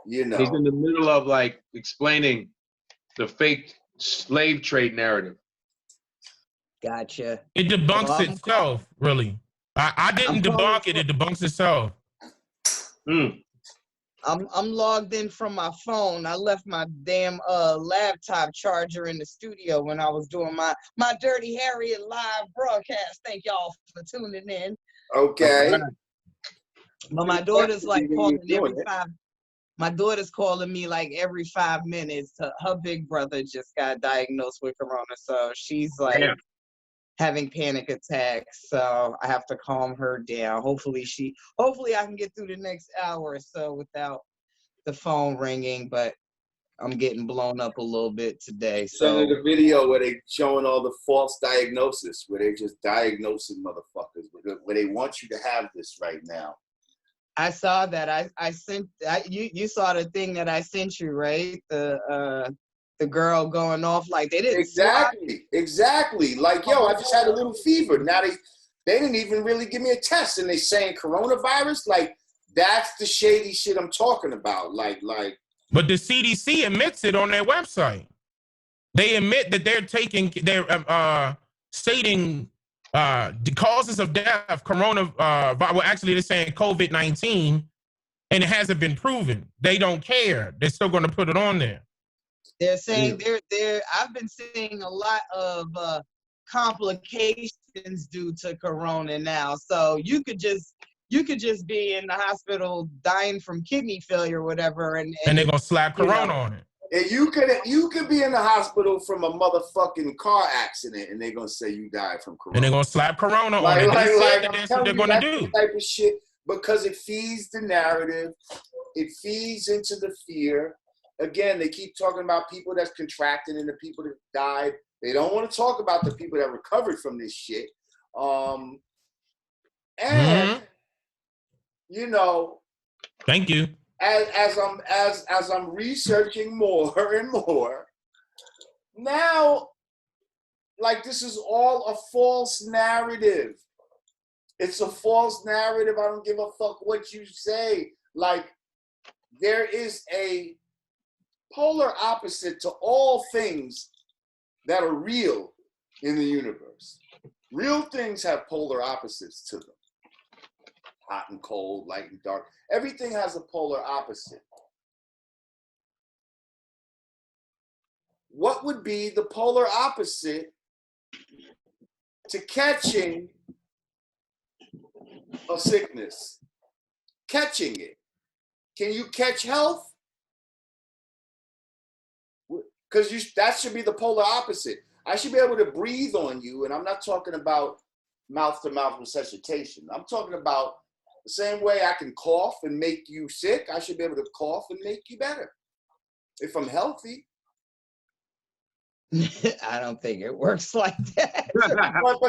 He's in the middle of like explaining the fake slave trade narrative. Gotcha. It debunks itself, really. I didn't debunk it. It debunks itself. I'm logged in from my phone. I left my damn laptop charger in the studio when I was doing my Dirty Harriet live broadcast. Thank y'all for tuning in. Okay. But my daughter's like calling every my daughter's calling me like every 5 minutes. Her big brother just got diagnosed with corona, so she's like having panic attacks. So I have to calm her down. Hopefully I can get through the next hour or so without the phone ringing, but I'm getting blown up a little bit today. So the video where they showing all the false diagnosis, where they just diagnosing motherfuckers, where they want you to have this right now. I saw that. I sent you saw the thing that I sent you, right? The girl going off like they didn't exactly. Like, yo, I just had a little fever. Now they didn't even really give me a test, and they saying coronavirus. Like, that's the shady shit I'm talking about. Like. But the CDC admits it on their website. They admit that they're stating the causes of death, well, actually they're saying COVID-19, and it hasn't been proven. They don't care. They're still going to put it on there. They're saying I've been seeing a lot of complications due to corona now. So you could just be in the hospital dying from kidney failure or whatever, and they're gonna slap corona on it. And you could be in the hospital from a motherfucking car accident, and they're gonna say you died from corona. And they're gonna slap corona on it. That's what they're gonna do. Type of shit, because it feeds the narrative, it feeds into the fear. Again, they keep talking about people that's contracted and the people that died. They don't want to talk about the people that recovered from this shit. Thank you. As I'm researching more and more, now, like, this is all a false narrative. It's a false narrative. I don't give a fuck what you say. Like, there is a polar opposite to all things that are real. in the universe. Real things have polar opposites to them. Hot and cold, light and dark. Everything has a polar opposite. What would be the polar opposite to catching a sickness? Catching it. Can you catch health? Because that should be the polar opposite. I should be able to breathe on you, and I'm not talking about mouth-to-mouth resuscitation. I'm talking about the same way I can cough and make you sick, I should be able to cough and make you better if I'm healthy. I don't think it works like that. But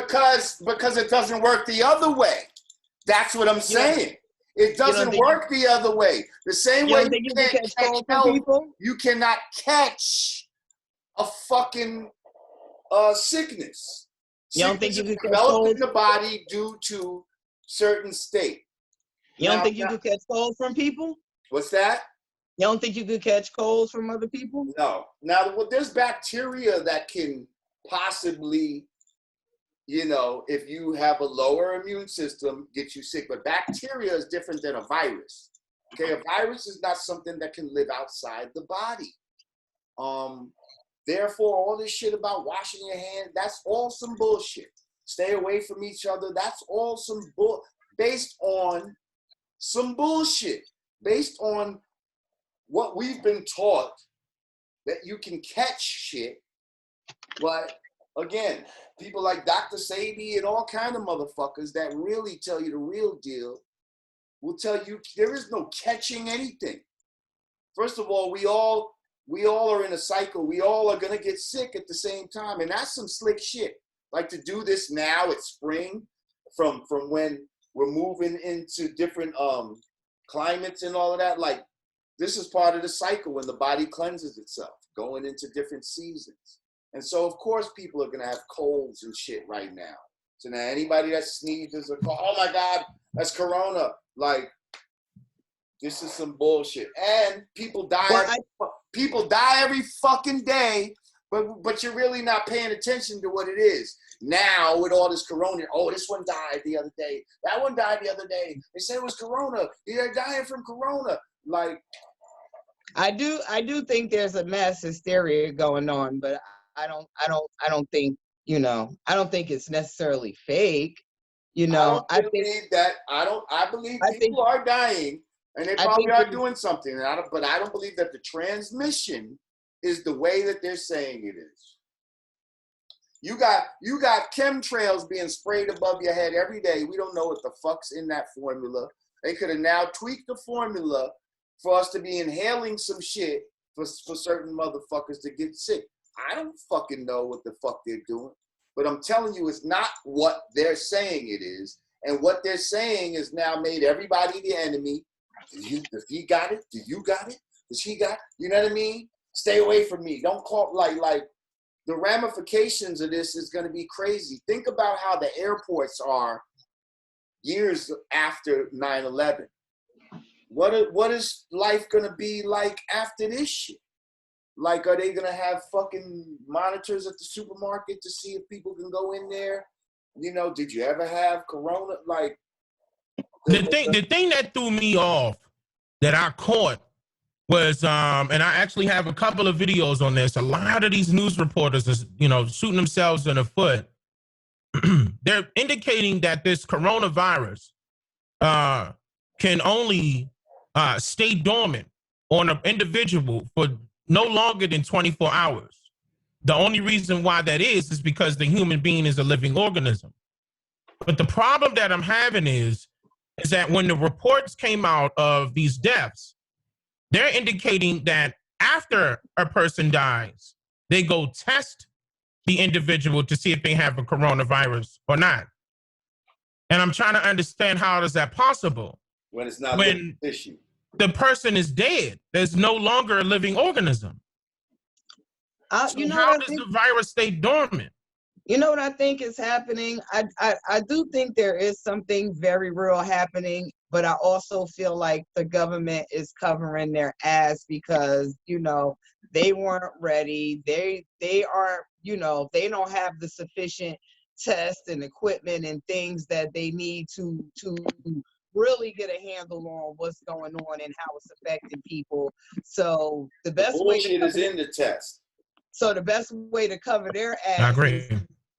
because it doesn't work the other way. That's what I'm saying. It doesn't work the other way. The same way you can't catch health, you cannot catch a fucking sickness. You don't think you could catch developed in the body due to certain state. You don't think you could catch colds from people? What's that? You don't think you could catch colds from other people? No. Now, there's bacteria that can possibly, if you have a lower immune system, get you sick. But bacteria is different than a virus. Okay, a virus is not something that can live outside the body. Therefore, all this shit about washing your hands, that's all some bullshit. Stay away from each other. That's all some based on some bullshit. Based on what we've been taught that you can catch shit. But again, people like Dr. Sabi and all kind of motherfuckers that really tell you the real deal will tell you there is no catching anything. First of all, we all are in a cycle. We all are going to get sick at the same time. And that's some slick shit. Like to do this now, it's spring, from when we're moving into different climates and all of that. Like, this is part of the cycle when the body cleanses itself, going into different seasons. And so, of course, people are going to have colds and shit right now. So now anybody that sneezes or oh my God, that's corona. Like, this is some bullshit. And people die. People die every fucking day, but you're really not paying attention to what it is. Now with all this corona, oh, this one died the other day. That one died the other day. They said it was corona. They're dying from corona. Like, I do think there's a mass hysteria going on, but I don't think, I don't think it's necessarily fake. I believe people are dying and they probably are doing something. But I don't believe that the transmission is the way that they're saying it is. You got chemtrails being sprayed above your head every day. We don't know what the fuck's in that formula. They could have now tweaked the formula for us to be inhaling some shit for certain motherfuckers to get sick. I don't fucking know what the fuck they're doing. But I'm telling you, it's not what they're saying it is. And what they're saying is now made everybody the enemy. If he got it, do you got it? Does he got it? You know what I mean? Stay away from me. Don't call, like the ramifications of this is going to be crazy. Think about how the airports are years after 9/11. What is life going to be like after this shit? Like, are they going to have fucking monitors at the supermarket to see if people can go in there? Did you ever have corona? Like, the thing that threw me off that I caught was, and I actually have a couple of videos on this. A lot of these news reporters are, shooting themselves in the foot. They're indicating that this coronavirus can only stay dormant on an individual for no longer than 24 hours. The only reason why that is because the human being is a living organism. But the problem that I'm having is that when the reports came out of these deaths, they're indicating that after a person dies, they go test the individual to see if they have a coronavirus or not. And I'm trying to understand, how is that possible? When it's not an issue. The person is dead. There's no longer a living organism. So how does the virus stay dormant? You know what I think is happening? I do think there is something very real happening, but I also feel like the government is covering their ass because, they weren't ready. They aren't, you know, they don't have the sufficient tests and equipment and things that they need to really get a handle on what's going on and how it's affecting people. So the best way to is in the test. So the best way to cover their I ass agree. is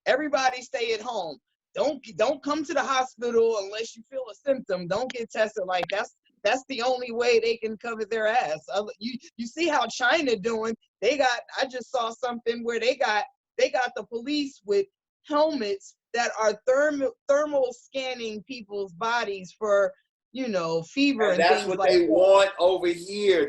everybody stay at home. Don't come to the hospital unless you feel a symptom. Don't get tested. Like that's the only way they can cover their ass. You see how China doing? I just saw something where they got the police with helmets that are thermal scanning people's bodies for, you know, fever and that's things what like they that. want over here.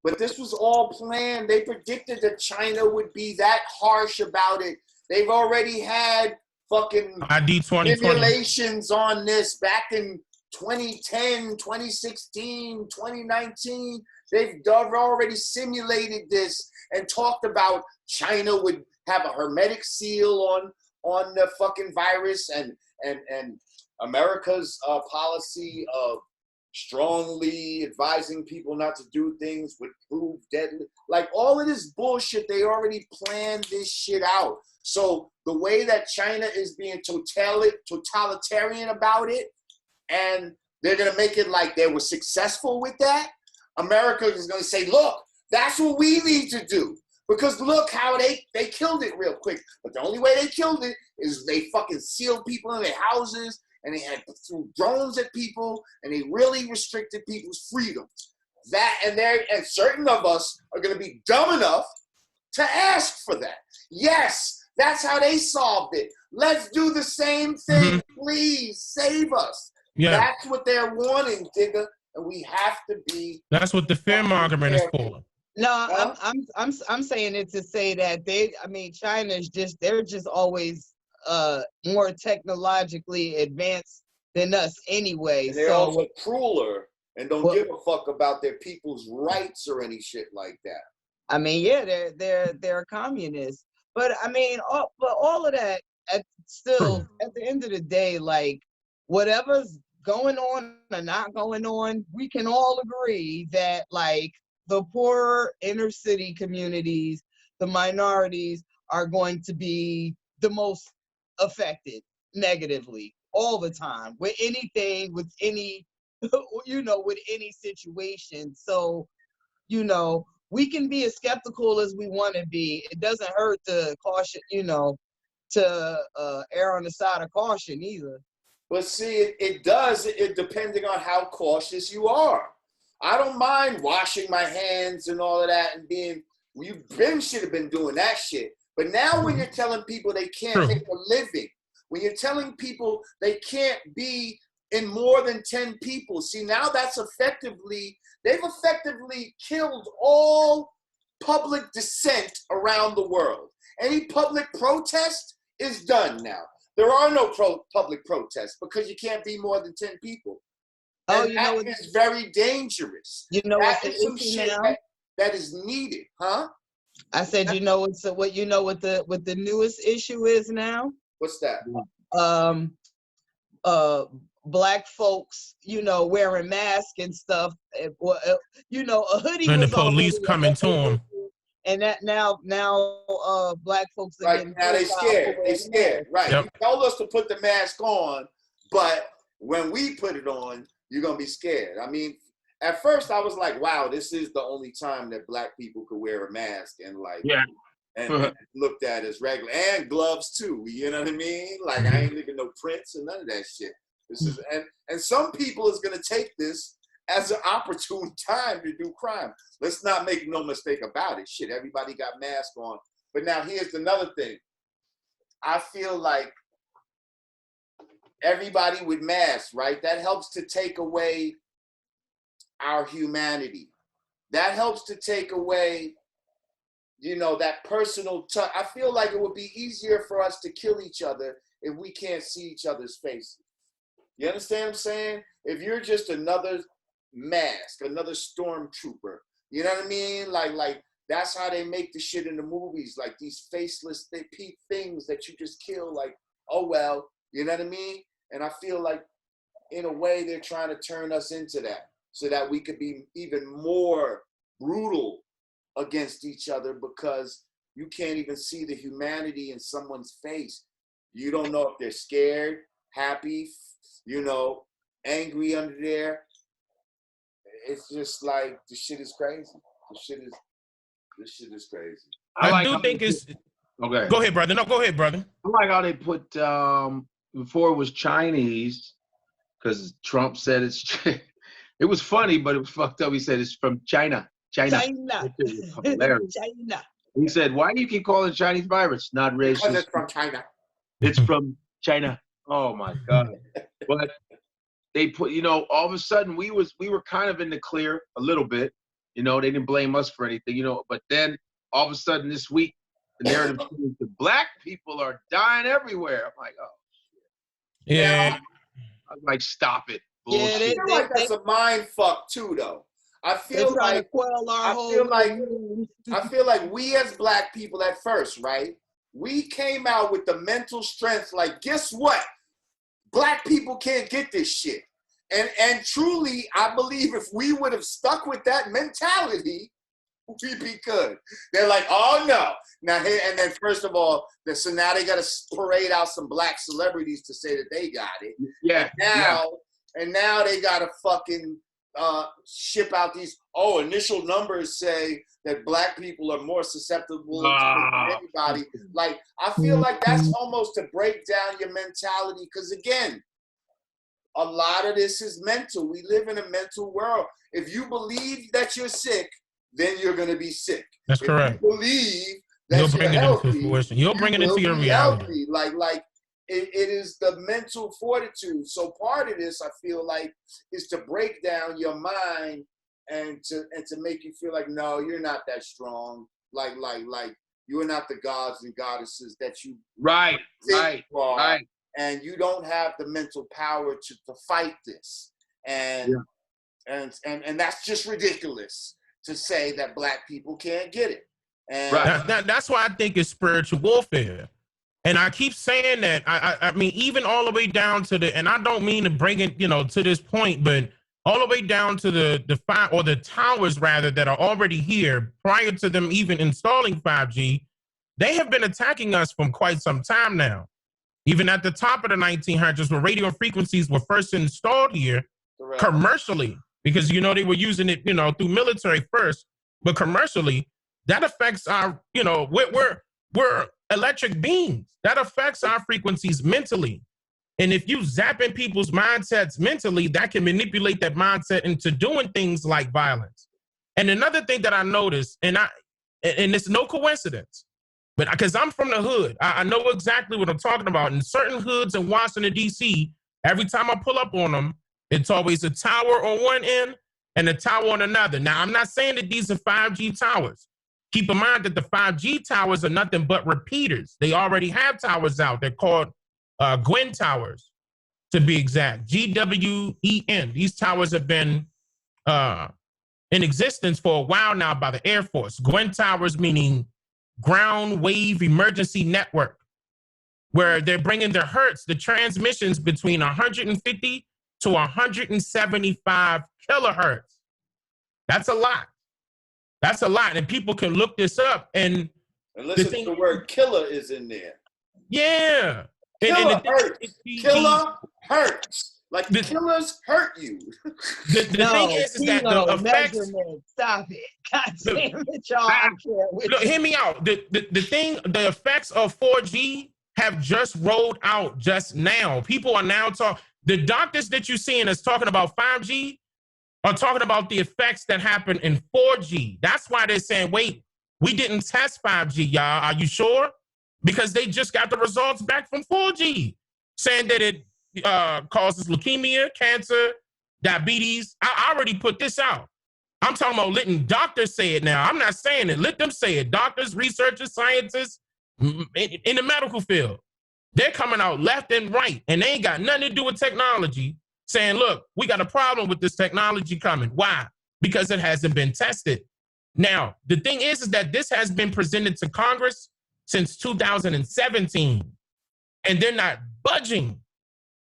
But this was all planned. They predicted that China would be that harsh about it. They've already had fucking ID 2020 simulations on this back in 2010, 2016, 2019. They've already simulated this and talked about China would have a hermetic seal on the fucking virus, and America's policy of strongly advising people not to do things would prove deadly. Like, all of this bullshit, they already planned this shit out. So the way that China is being totalitarian about it, and they're going to make it like they were successful with that, America is going to say, look, that's what we need to do. Because look how they killed it real quick. But the only way they killed it is they fucking sealed people in their houses, and they had threw drones at people, and they really restricted people's freedoms. And certain of us are going to be dumb enough to ask for that. Yes, that's how they solved it. Let's do the same thing. Please save us. Yeah. That's what they're wanting, Digga, and we have to be. That's what the fear mongering is for. No, I'm saying it to say that China's they're just always more technologically advanced than us anyway. And they're also crueler and don't give a fuck about their people's rights or any shit like that. I mean, yeah, they're communists, but I mean, all of that at the end of the day, like, whatever's going on or not going on, we can all agree that, like, the poor inner city communities, the minorities, are going to be the most affected negatively all the time with anything, with any, with any situation. So, we can be as skeptical as we want to be. It doesn't hurt to caution, to err on the side of caution either. But see, it does, depending on how cautious you are. I don't mind washing my hands and all of that and should have been doing that shit. But now when you're telling people they can't make a living, when you're telling people they can't be in more than 10 people, see, now they've effectively killed all public dissent around the world. Any public protest is done now. There are no public protests because you can't be more than 10 people. And that is very dangerous. That is some shit that is needed, huh? I said, what the newest issue is now? What's that? Black folks, wearing masks and stuff. A hoodie. And the police coming to them. And that now, black folks are right now they scared. They scared. Right. Yep. You told us to put the mask on, but when we put it on, you're gonna be scared. I mean, at first I was like, wow, this is the only time that black people could wear a mask and and looked at as regular, and gloves too. You know what I mean? Like, I ain't leaving no prints and none of that shit. This is and some people is gonna take this as an opportune time to do crime. Let's not make no mistake about it. Shit, everybody got masks on. But now here's another thing. I feel like everybody with masks, right? That helps to take away our humanity. That helps to take away, that personal touch. I feel like it would be easier for us to kill each other if we can't see each other's faces. You understand what I'm saying? If you're just another mask, another stormtrooper, you know what I mean? Like that's how they make the shit in the movies, like these faceless things that you just kill, like, oh well, you know what I mean? And I feel like in a way they're trying to turn us into that so that we could be even more brutal against each other because you can't even see the humanity in someone's face. You don't know if they're scared, happy, you know, angry under there. It's just like, this shit is crazy. This shit is crazy. I do think it's... Okay. Go ahead, brother. No, go ahead, brother. I like how they put, before it was Chinese, because Trump said it's... It was funny, but it was fucked up. He said it's from China. China. Hilarious. China. He said, why do you keep calling it Chinese virus? Not racist. Because it's from China. It's from China. Oh my God. But they put, you know, all of a sudden we were kind of in the clear a little bit. You know, they didn't blame us for anything, you know, but then all of a sudden this week, the narrative changed to black people are dying everywhere. I'm like, oh shit. Yeah. I'm like, stop it. Yeah, I feel like that's a mind fuck too, though. I feel like we as black people at first, right? We came out with the mental strength, like, guess what? Black people can't get this shit. And truly, I believe if we would have stuck with that mentality, we'd be good. They're like, oh no. Now here, and then first of all, so now they gotta parade out some black celebrities to say that they got it. Yeah. And now they gotta fucking ship out these, initial numbers say that black people are more susceptible to anybody. Like, I feel like that's almost to break down your mentality, because again, a lot of this is mental. We live in a mental world. If you believe that you're sick, then you're gonna be sick. That's correct. If you believe that you're healthy, you'll bring it into your reality. Like it is the mental fortitude. So part of this, I feel like, is to break down your mind and to make you feel like, no, you're not that strong. Like you're not the gods and goddesses that you right. And you don't have the mental power to fight this. And that's just ridiculous to say that black people can't get it. And that's why I think it's spiritual warfare. And I keep saying that. I mean, even all the way down to and I don't mean to bring it, you know, to this point, but all the way down to the towers rather that are already here prior to them even installing 5G, they have been attacking us from quite some time now. Even at the top of the 1900s, where radio frequencies were first installed here commercially, because, you know, they were using it, you know, through military first, but commercially, that affects our, you know, we're electric beings. That affects our frequencies mentally. And if you zapping people's mindsets mentally, that can manipulate that mindset into doing things like violence. And another thing that I noticed, and it's no coincidence, but because I'm from the hood, I know exactly what I'm talking about. In certain hoods in Washington, D.C., every time I pull up on them, it's always a tower on one end and a tower on another. Now, I'm not saying that these are 5G towers. Keep in mind that the 5G towers are nothing but repeaters. They already have towers out. They're called Gwen towers, to be exact. GWEN. These towers have been in existence for a while now by the Air Force. Gwen towers meaning ground wave emergency network, where they're bringing the hertz, the transmissions between 150 to 175 kilohertz. That's a lot. That's a lot. And people can look this up. And listen to the word killer is in there. Yeah. Killer hurts. Killer hurts. Like the killers hurt you. The thing is that the effects. Stop it. God damn it, y'all. I can't with Look, hear me out. The effects of 4G have just rolled out just now. People are now talking. The doctors that you're seeing is talking about 5G are talking about the effects that happen in 4G. That's why they're saying, wait, we didn't test 5G, y'all. Are you sure? Because they just got the results back from 4G, saying that it causes leukemia, cancer, diabetes. I already put this out. I'm talking about letting doctors say it now. I'm not saying it. Let them say it. Doctors, researchers, scientists in the medical field. They're coming out left and right, and they ain't got nothing to do with technology, saying, look, we got a problem with this technology coming. Why? Because it hasn't been tested. Now, the thing is that this has been presented to Congress since 2017, and they're not budging.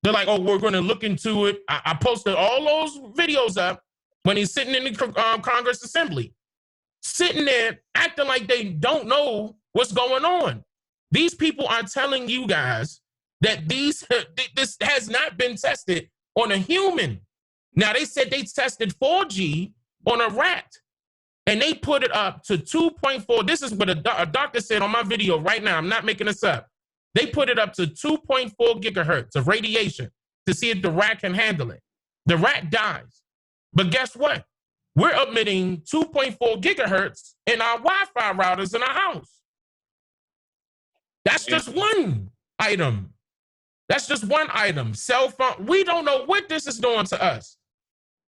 They're like, oh, we're going to look into it. I posted all those videos up when he's sitting in the Congress Assembly sitting there acting like they don't know what's going on. These people are telling you guys that this has not been tested on a human. Now, they said they tested 4G on a rat, and they put it up to 2.4. This is what a doctor said on my video right now. I'm not making this up. They put it up to 2.4 gigahertz of radiation to see if the rat can handle it. The rat dies. But guess what? We're emitting 2.4 gigahertz in our Wi-Fi routers in our house. That's just one item. That's just one item. Cell phone. We don't know what this is doing to us.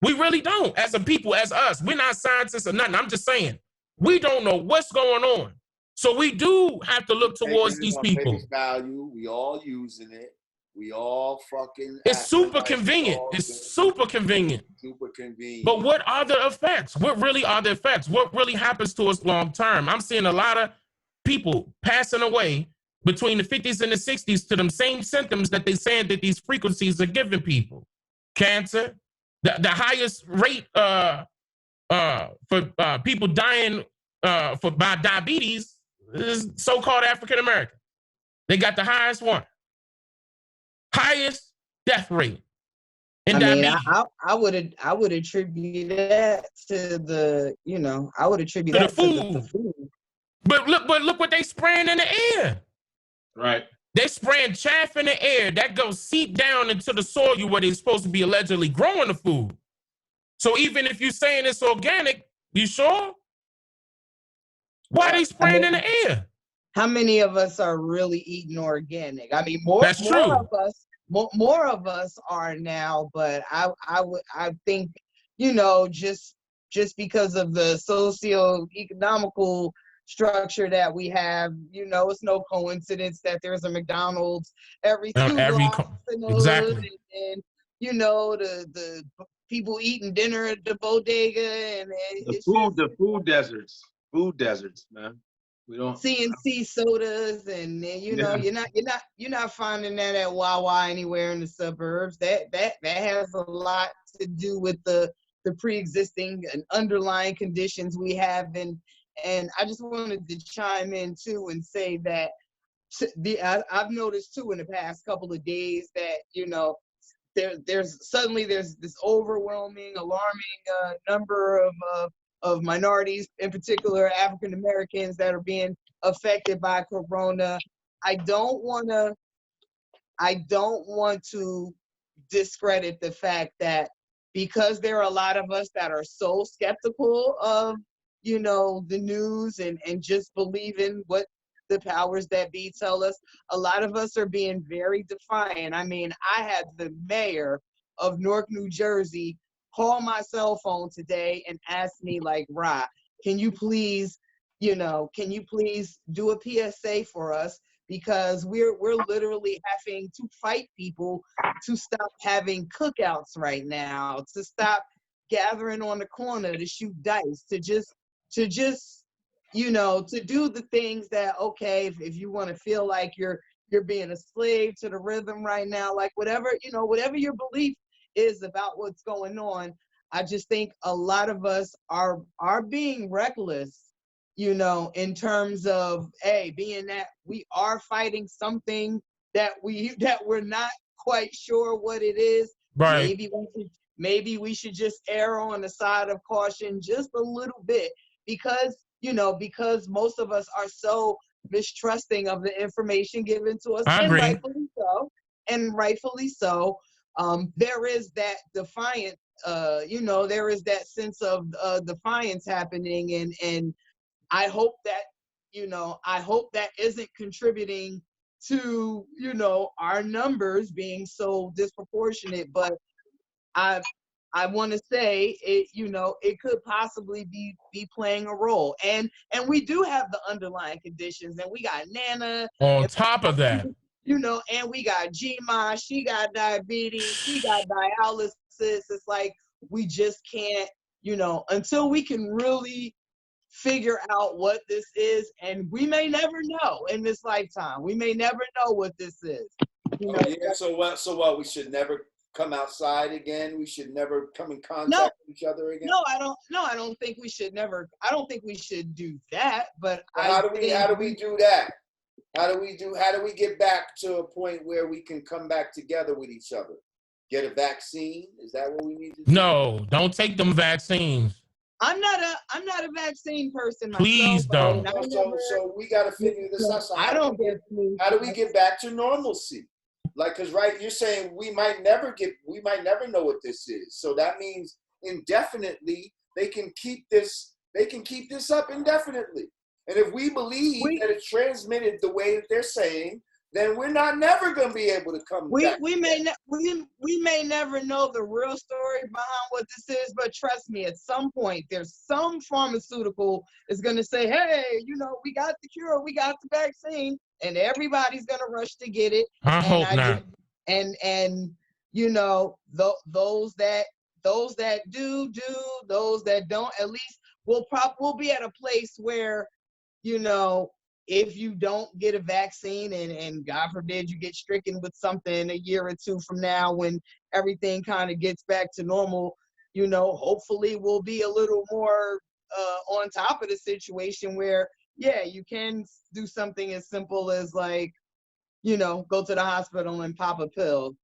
We really don't. As a people, as us, we're not scientists or nothing. I'm just saying, we don't know what's going on. So we do have to look towards these people. Value. We all using it. We all fucking. It's super convenient. It's super convenient. Super convenient. But what are the effects? What really are the effects? What really happens to us long term? I'm seeing a lot of people passing away between the 50s and the 60s to them same symptoms that they're saying that these frequencies are giving people. Cancer, the highest rate for people dying by diabetes is so-called African American. They got the highest one. Highest death rate in diabetes. I would attribute that to the, I would attribute to that the food. To the food. But look what they spraying in the air. Right. They spraying chaff in the air that goes seep down into the soil where they're supposed to be allegedly growing the food. So even if you're saying it's organic, you sure? Why are they spraying in the air? How many of us are really eating organic? I mean, more of us are now, but I think, just because of the socio-economical structure that we have, it's no coincidence that there's a McDonald's every 2 blocks in the hood, and the people eating dinner at the bodega, and the food deserts, man. We don't CNC sodas, and you're not finding that at Wawa anywhere in the suburbs. That has a lot to do with the pre-existing and underlying conditions we have. And I just wanted to chime in too and say that I've noticed too in the past couple of days that there's this overwhelming, alarming number of minorities, in particular African Americans, that are being affected by Corona. I don't want to discredit the fact that because there are a lot of us that are so skeptical of the news and just believing what the powers that be tell us, a lot of us are being very defiant. I mean, I had the mayor of Newark, New Jersey, call my cell phone today and ask me, like, Rah, can you please do a PSA for us? Because we're literally having to fight people to stop having cookouts right now, to stop gathering on the corner to shoot dice, to do the things that, okay, if you want to feel like you're being a slave to the rhythm right now, like whatever your belief is about what's going on, I just think a lot of us are being reckless, in terms of, being that we are fighting something that we're not quite sure what it is. Right. Maybe we should just err on the side of caution just a little bit, because most of us are so mistrusting of the information given to us. I agree. And rightfully so. There is that defiant, there is that sense of defiance happening, and I hope that isn't contributing to, our numbers being so disproportionate. But I want to say it could possibly be playing a role, and we do have the underlying conditions, and we got Nana on top of that, and we got Gma, she got diabetes, she got dialysis. It's like we just can't, until we can really figure out what this is, and we may never know in this lifetime. We may never know what this is. So what? We should never come outside again. We should never come in contact with each other again. No, I don't think we should never. I don't think we should do that. But how do we do that? How do we get back to a point where we can come back together with each other? Get a vaccine? Is that what we need to do? No, don't take them vaccines. I'm not a vaccine person myself. Please don't. So we got to figure this out. So I don't get flu. How do we get back to normalcy? Like, because you're saying we might never know what this is. So that means indefinitely they can keep this up indefinitely. And if we believe that it's transmitted the way that they're saying, then we're never going to be able to come back. We may never know the real story behind what this is, but trust me, at some point there's some pharmaceutical is going to say, hey, we got the cure, we got the vaccine, and everybody's going to rush to get it. I hope not. And those that do, those that don't, at least we'll be at a place where, if you don't get a vaccine and God forbid you get stricken with something a year or two from now when everything kind of gets back to normal, hopefully we'll be a little more on top of the situation where, you can do something as simple as like, go to the hospital and pop a pill.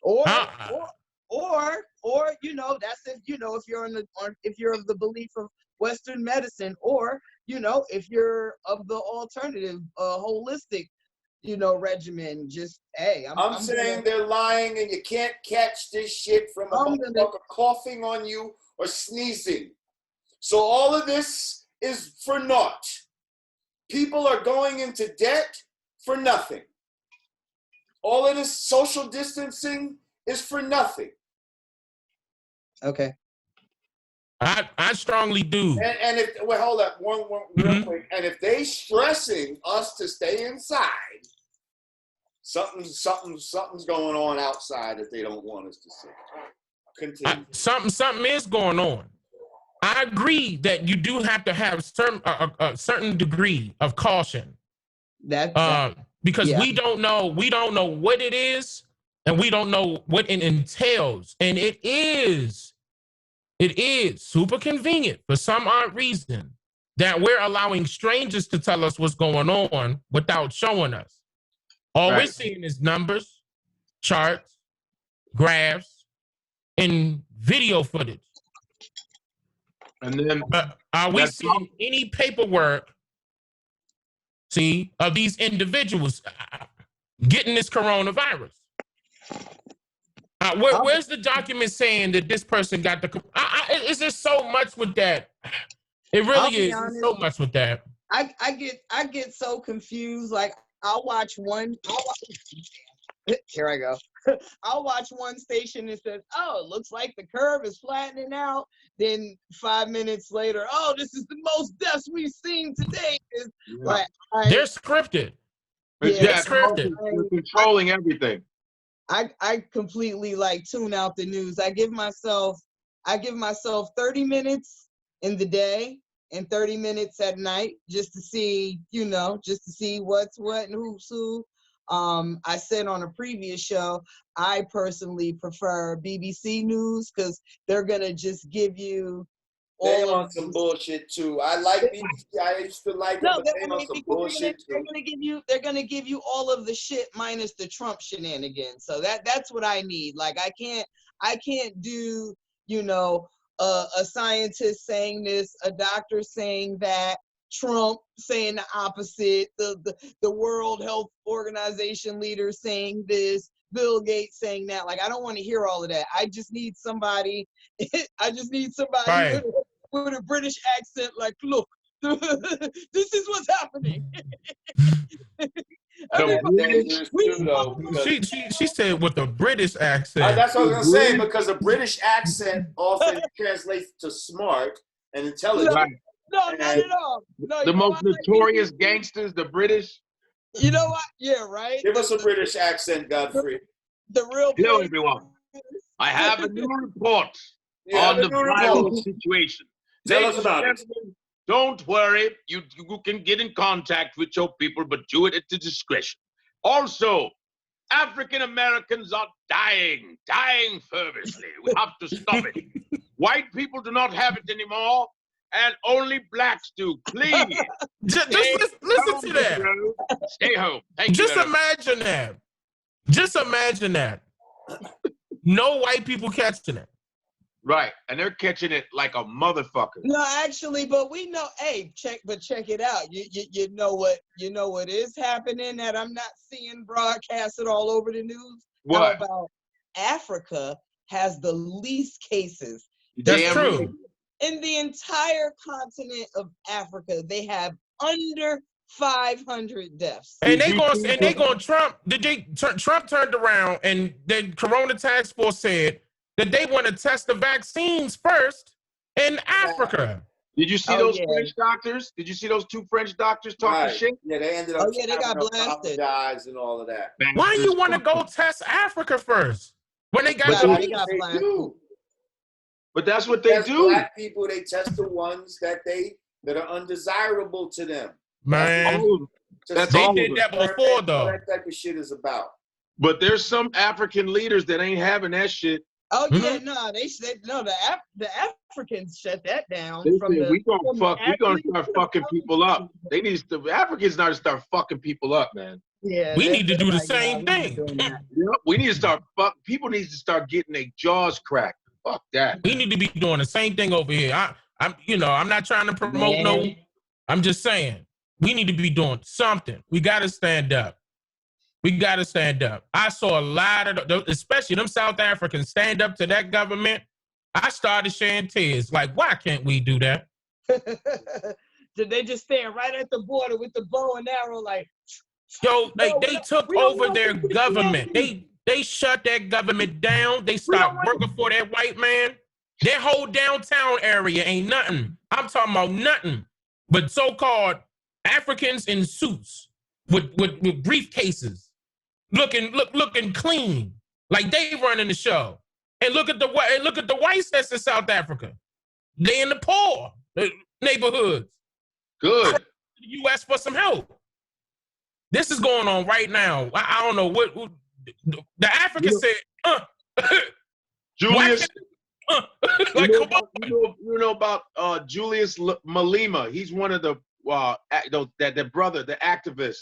Or that's if you're of the belief of Western medicine, or if you're of the alternative holistic regimen, just I'm saying they're lying, and you can't catch this shit from a motherfucker coughing on you or sneezing. So all of this is for naught. People are going into debt for nothing. All of this social distancing is for nothing. Okay. I strongly do. And if hold up, one real quick. And if they stressing us to stay inside, something's going on outside that they don't want us to see. Continue. Something is going on. I agree that you do have to have a certain degree of caution. Because we don't know what it is, and we don't know what it entails, and it is super convenient for some odd reason that we're allowing strangers to tell us what's going on without showing us. All we're seeing is numbers, charts, graphs, and video footage. And then are we seeing any paperwork, of these individuals getting this coronavirus? Where's the document saying that this person got the? Is there so much with that? It really is so much with that. I get so confused. Like I'll watch one. Here I go. I'll watch one station that says, "Oh, it looks like the curve is flattening out." Then 5 minutes later, "Oh, this is the most deaths we've seen today." Like they're scripted. They're scripted. They're controlling everything. I completely tune out the news. I give myself 30 minutes in the day and 30 minutes at night just to see, what's what and who's who. I said on a previous show, I personally prefer BBC News because they're gonna just give you They on some bullshit too. I like BBC. I used to like them, but they on some bullshit too. They're gonna give you all of the shit minus the Trump shenanigans. So that's what I need. Like I can't do, a scientist saying this, a doctor saying that, Trump saying the opposite, the World Health Organization leader saying this, Bill Gates saying that. Like I don't want to hear all of that. I just need somebody. Right. With a British accent, like, look, this is what's happening. She said with a British accent. That's what I was gonna say, because a British accent often translates to smart and intelligent. Right. No, not at all. No, the most notorious gangsters, the British. You know what? Yeah, right. Give us a British accent, Godfrey. The real. Hello, everyone. I have a new report on the virus situation. Tell us about it. Don't worry. You can get in contact with your people, but do it at the discretion. Also, African Americans are dying fervently. We have to stop it. White people do not have it anymore, and only blacks do. Please. Just listen to that. Bro. Stay home. Thank Just you. imagine that. Just imagine that. No white people catching it. Right, and they're catching it like a motherfucker. No, actually, but we know. Hey, check it out. You know what is happening that I'm not seeing broadcasted all over the news. What? How about Africa has the least cases? That's true. In the entire continent of Africa, they have under 500 deaths. And they going Trump. Trump turned around and the Corona Task Force said that they want to test the vaccines first in Africa. Did you see those French doctors? Did you see those 2 French doctors talking shit? Yeah, they ended up. They got blasted. And all of that. Why do you want to go test Africa first when they got they got blasted? But that's what they do. Black people, they test the ones that are undesirable to them. Man, they did that before though. That type of shit is about. But there's some African leaders that ain't having that shit. Oh yeah, no, the Africans shut that down. We gonna start fucking people up. The Africans now start fucking people up, man. Yeah, we need to do the same thing. We need to start people need to start getting their jaws cracked. Fuck that. We need to be doing the same thing over here. I'm not trying to promote I'm just saying we need to be doing something. We got to stand up. I saw a lot of, especially them South Africans, stand up to that government. I started shedding tears. Like, why can't we do that? Did they just stand right at the border with the bow and arrow, like? Yo, they took over their government. They shut that government down. They stopped working for that white man. Their whole downtown area ain't nothing. I'm talking about nothing but so-called Africans in suits with briefcases, looking clean, like they running the show. And look at the whites that's in South Africa. They in the poor neighborhoods. Good. The U.S. for some help. This is going on right now. I don't know what the African said. Julius. Like, you know about Julius Malema. He's one of the brother, the activist,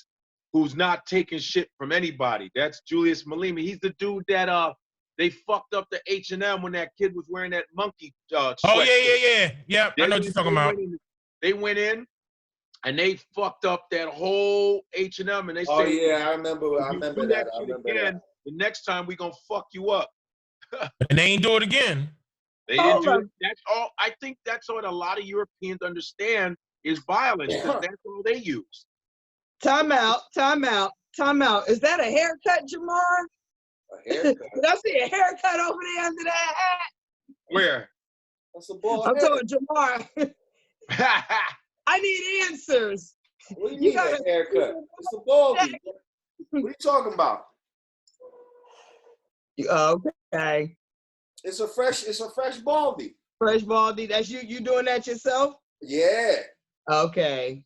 who's not taking shit from anybody. That's Julius Malema. He's the dude that they fucked up the H&M when that kid was wearing that monkey sweatshirt. Oh yeah. I know what you're talking about. They went in and they fucked up that whole H&M, and they said, "Oh yeah, I remember that. The next time we gonna fuck you up." And they ain't do it again. They didn't do it. That's all. I think that's what a lot of Europeans understand is violence, because that's all they use. Time out. Is that a haircut, Jamar? A haircut? Did I see a haircut over there under that hat? Where? That's a ball. I'm talking Jamar. I need answers. What do you mean a haircut? It's a baldy. What are you talking about? Okay. It's a fresh baldy. Fresh baldy. That's you. You doing that yourself? Yeah. Okay.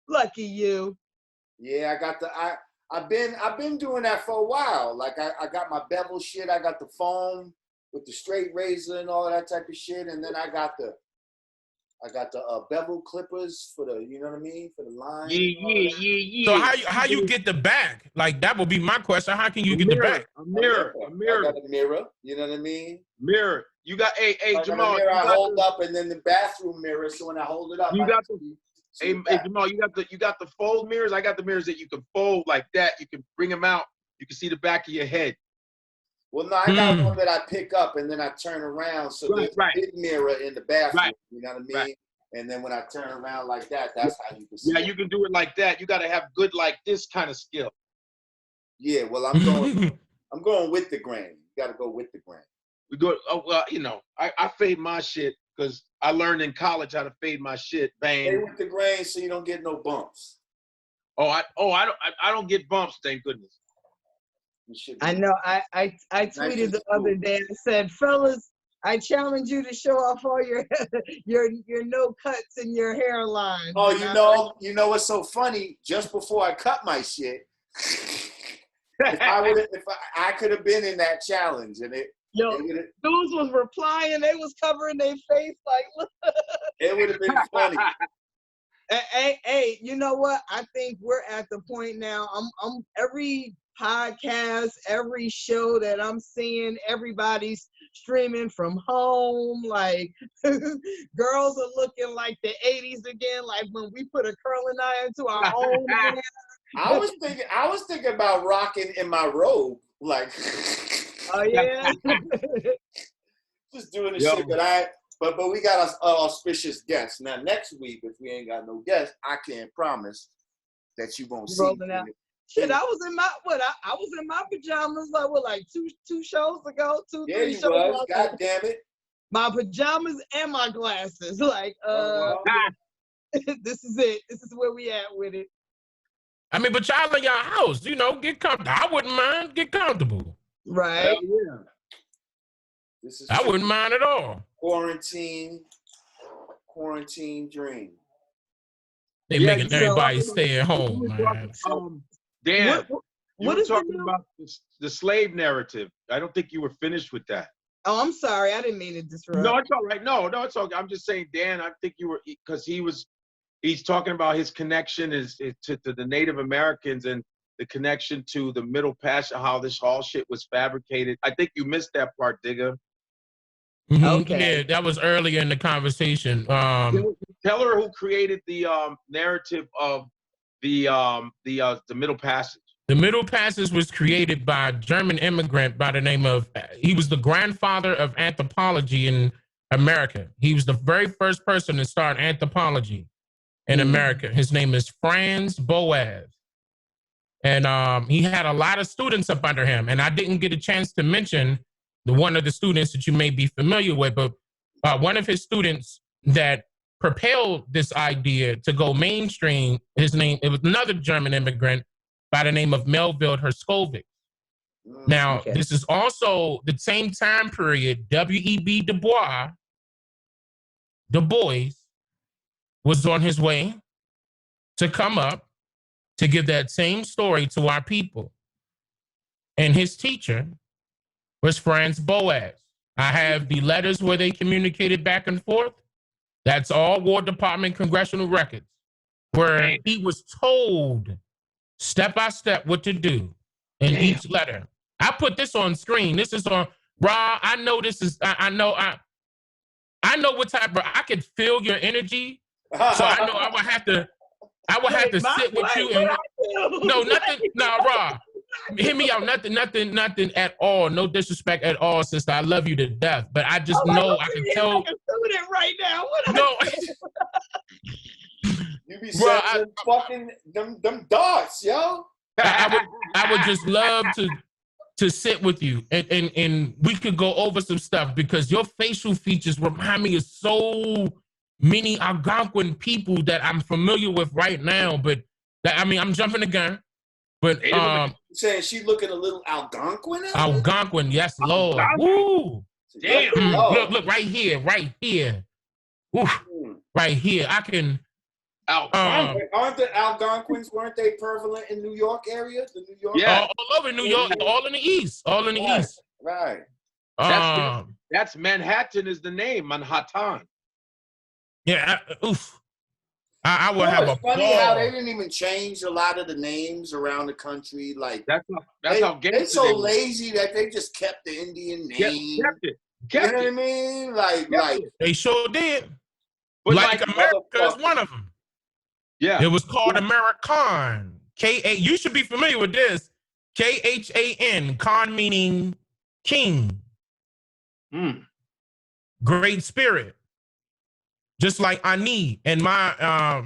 Lucky you. Yeah, I've been doing that for a while. Like I got my bevel shit. I got the foam with the straight razor and all that type of shit, and then I got the bevel clippers for the, you know what I mean, for the line. Yeah. So how you get the back? Like, that would be my question. How can you get the back? A mirror. I got a mirror. You know what I mean? Mirror. You got Jamal. Mirror I hold up, and then the bathroom mirror. So when I hold it up, Jamal, you got the fold mirrors. I got the mirrors that you can fold like that. You can bring them out. You can see the back of your head. Well, no, I got one that I pick up and then I turn around. So there's a big mirror in the bathroom. You know what I mean? Right. And then when I turn around like that, that's how you can see. Yeah, you can do it like that. You got to have good like this kind of skill. Yeah, well, I'm going with the grain. You got to go with the grain. We go. Oh well, you know, I fade my shit because I learned in college how to fade my shit. Bang. Stay with the grain so you don't get no bumps. I don't get bumps. Thank goodness. I know. I tweeted the other day and said, fellas, I challenge you to show off all your no cuts in your hairline. Oh, you know what's so funny? Just before I cut my shit, if I could have been in that challenge, and dudes was replying, they was covering their face like, look. It would have been funny. Hey, you know what? I think we're at the point now. I'm every podcast, every show that I'm seeing, everybody's streaming from home. Like girls are looking like the 80s again, like when we put a curling iron to our own hair. I was thinking about rocking in my robe, like oh yeah. Just doing the shit, but we got an auspicious guest. Now next week, if we ain't got no guest, I can't promise that you won't see me. Shit, I was in my I was in my pajamas like two shows ago, three shows ago. God damn it. My pajamas and my glasses. Like this is it. This is where we at with it. I mean, but y'all in your house, get comfortable. I wouldn't mind. Get comfortable. Right. Yeah. I wouldn't mind at all. Quarantine dream. They making everybody stay at home, man. Dan, you were talking about the slave narrative. I don't think you were finished with that. Oh, I'm sorry. I didn't mean to disrupt. No, it's all right. No, it's okay. I'm just saying, Dan, I think you were, because he's talking about his connection to the Native Americans and the connection to the Middle Passage, how this whole shit was fabricated. I think you missed that part, Digga. Mm-hmm. Okay. Yeah, that was earlier in the conversation. Tell her who created the narrative of the Middle Passage. The Middle Passage was created by a German immigrant by the name of, he was the grandfather of anthropology in America. He was the very first person to start anthropology in America. His name is Franz Boas. And he had a lot of students up under him. And I didn't get a chance to mention one of the students that you may be familiar with, but one of his students that propelled this idea to go mainstream, it was another German immigrant by the name of Melville Herskovich. Now, this is also the same time period W.E.B. Du Bois was on his way to come up to give that same story to our people. And his teacher was Franz Boas. I have the letters where they communicated back and forth. That's all War Department congressional records, where he was told step by step what to do in each letter. I put this on screen. This is on Rah. I know this is. I know what type of. I could feel your energy, so I know I would have to. I would have to sit with you and nothing. No, Rah. Hear me out. Nothing at all. No disrespect at all, sister. I love you to death. But I just know I can tell. I can feel it right now. You be saying fucking them darts, yo. I would just love to sit with you and we could go over some stuff because your facial features remind me of so many Algonquin people that I'm familiar with right now. But I'm jumping the gun. But saying she looking a little Algonquin? Algonquin, yes, Lord. Woo! Damn. Look, right here. Woo. Right here. I can. Aren't the Algonquins? Weren't they prevalent in New York area? The New York. Yeah, all over New York, all in the east, east. Right. That's Manhattan is the name, Manhattan. Yeah. I would have a funny how they didn't even change a lot of the names around the country. Like that's how they're so lazy that they just kept the Indian name. Kept it. You know what I mean? Like they sure did. But like America is one of them. Yeah. It was called American. You should be familiar with this. Khan, Khan meaning king. Great spirit. Just like Ani in my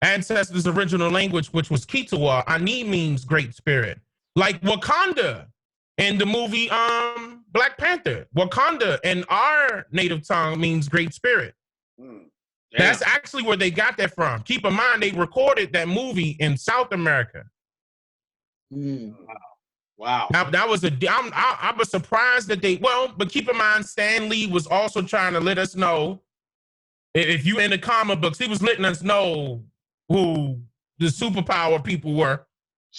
ancestors' original language, which was Kituwa, Ani means great spirit. Like Wakanda in the movie Black Panther. Wakanda in our native tongue means great spirit. That's actually where they got that from. Keep in mind, they recorded that movie in South America. Wow. Now, that was I was surprised that but keep in mind, Stan Lee was also trying to let us know, if you in the comic books, he was letting us know who the superpower people were.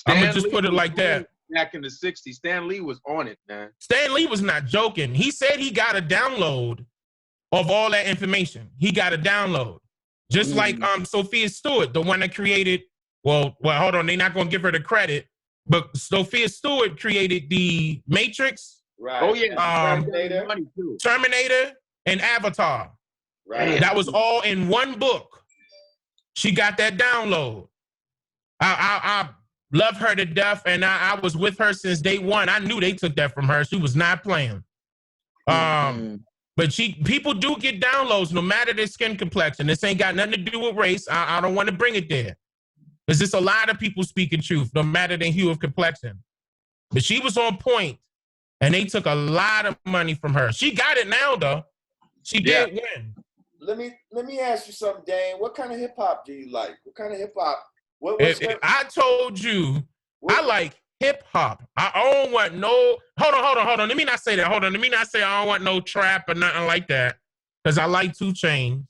I'm going to just put it like that. back in the 60s. Stan Lee was on it, man. Stan Lee was not joking. He said he got a download of all that information. He got a download. Just like Sophia Stewart, the one that created, well, hold on, they're not going to give her the credit, but Sophia Stewart created the Matrix. Right. Oh, yeah. Terminator and Avatar. Right. That was all in one book. She got that download. I love her to death, and I was with her since day one. I knew they took that from her. She was not playing. But people do get downloads no matter their skin complexion. This ain't got nothing to do with race. I don't want to bring it there. There's just a lot of people speaking truth, no matter their hue of complexion. But she was on point, and they took a lot of money from her. She got it now, though. She did win. Let me ask you something, Dane. What kind of hip hop do you like? What kind of hip hop? I told you, I like hip hop. I don't want no. Hold on. Let me not say that. Hold on. Let me not say I don't want no trap or nothing like that, because I like 2 Chainz.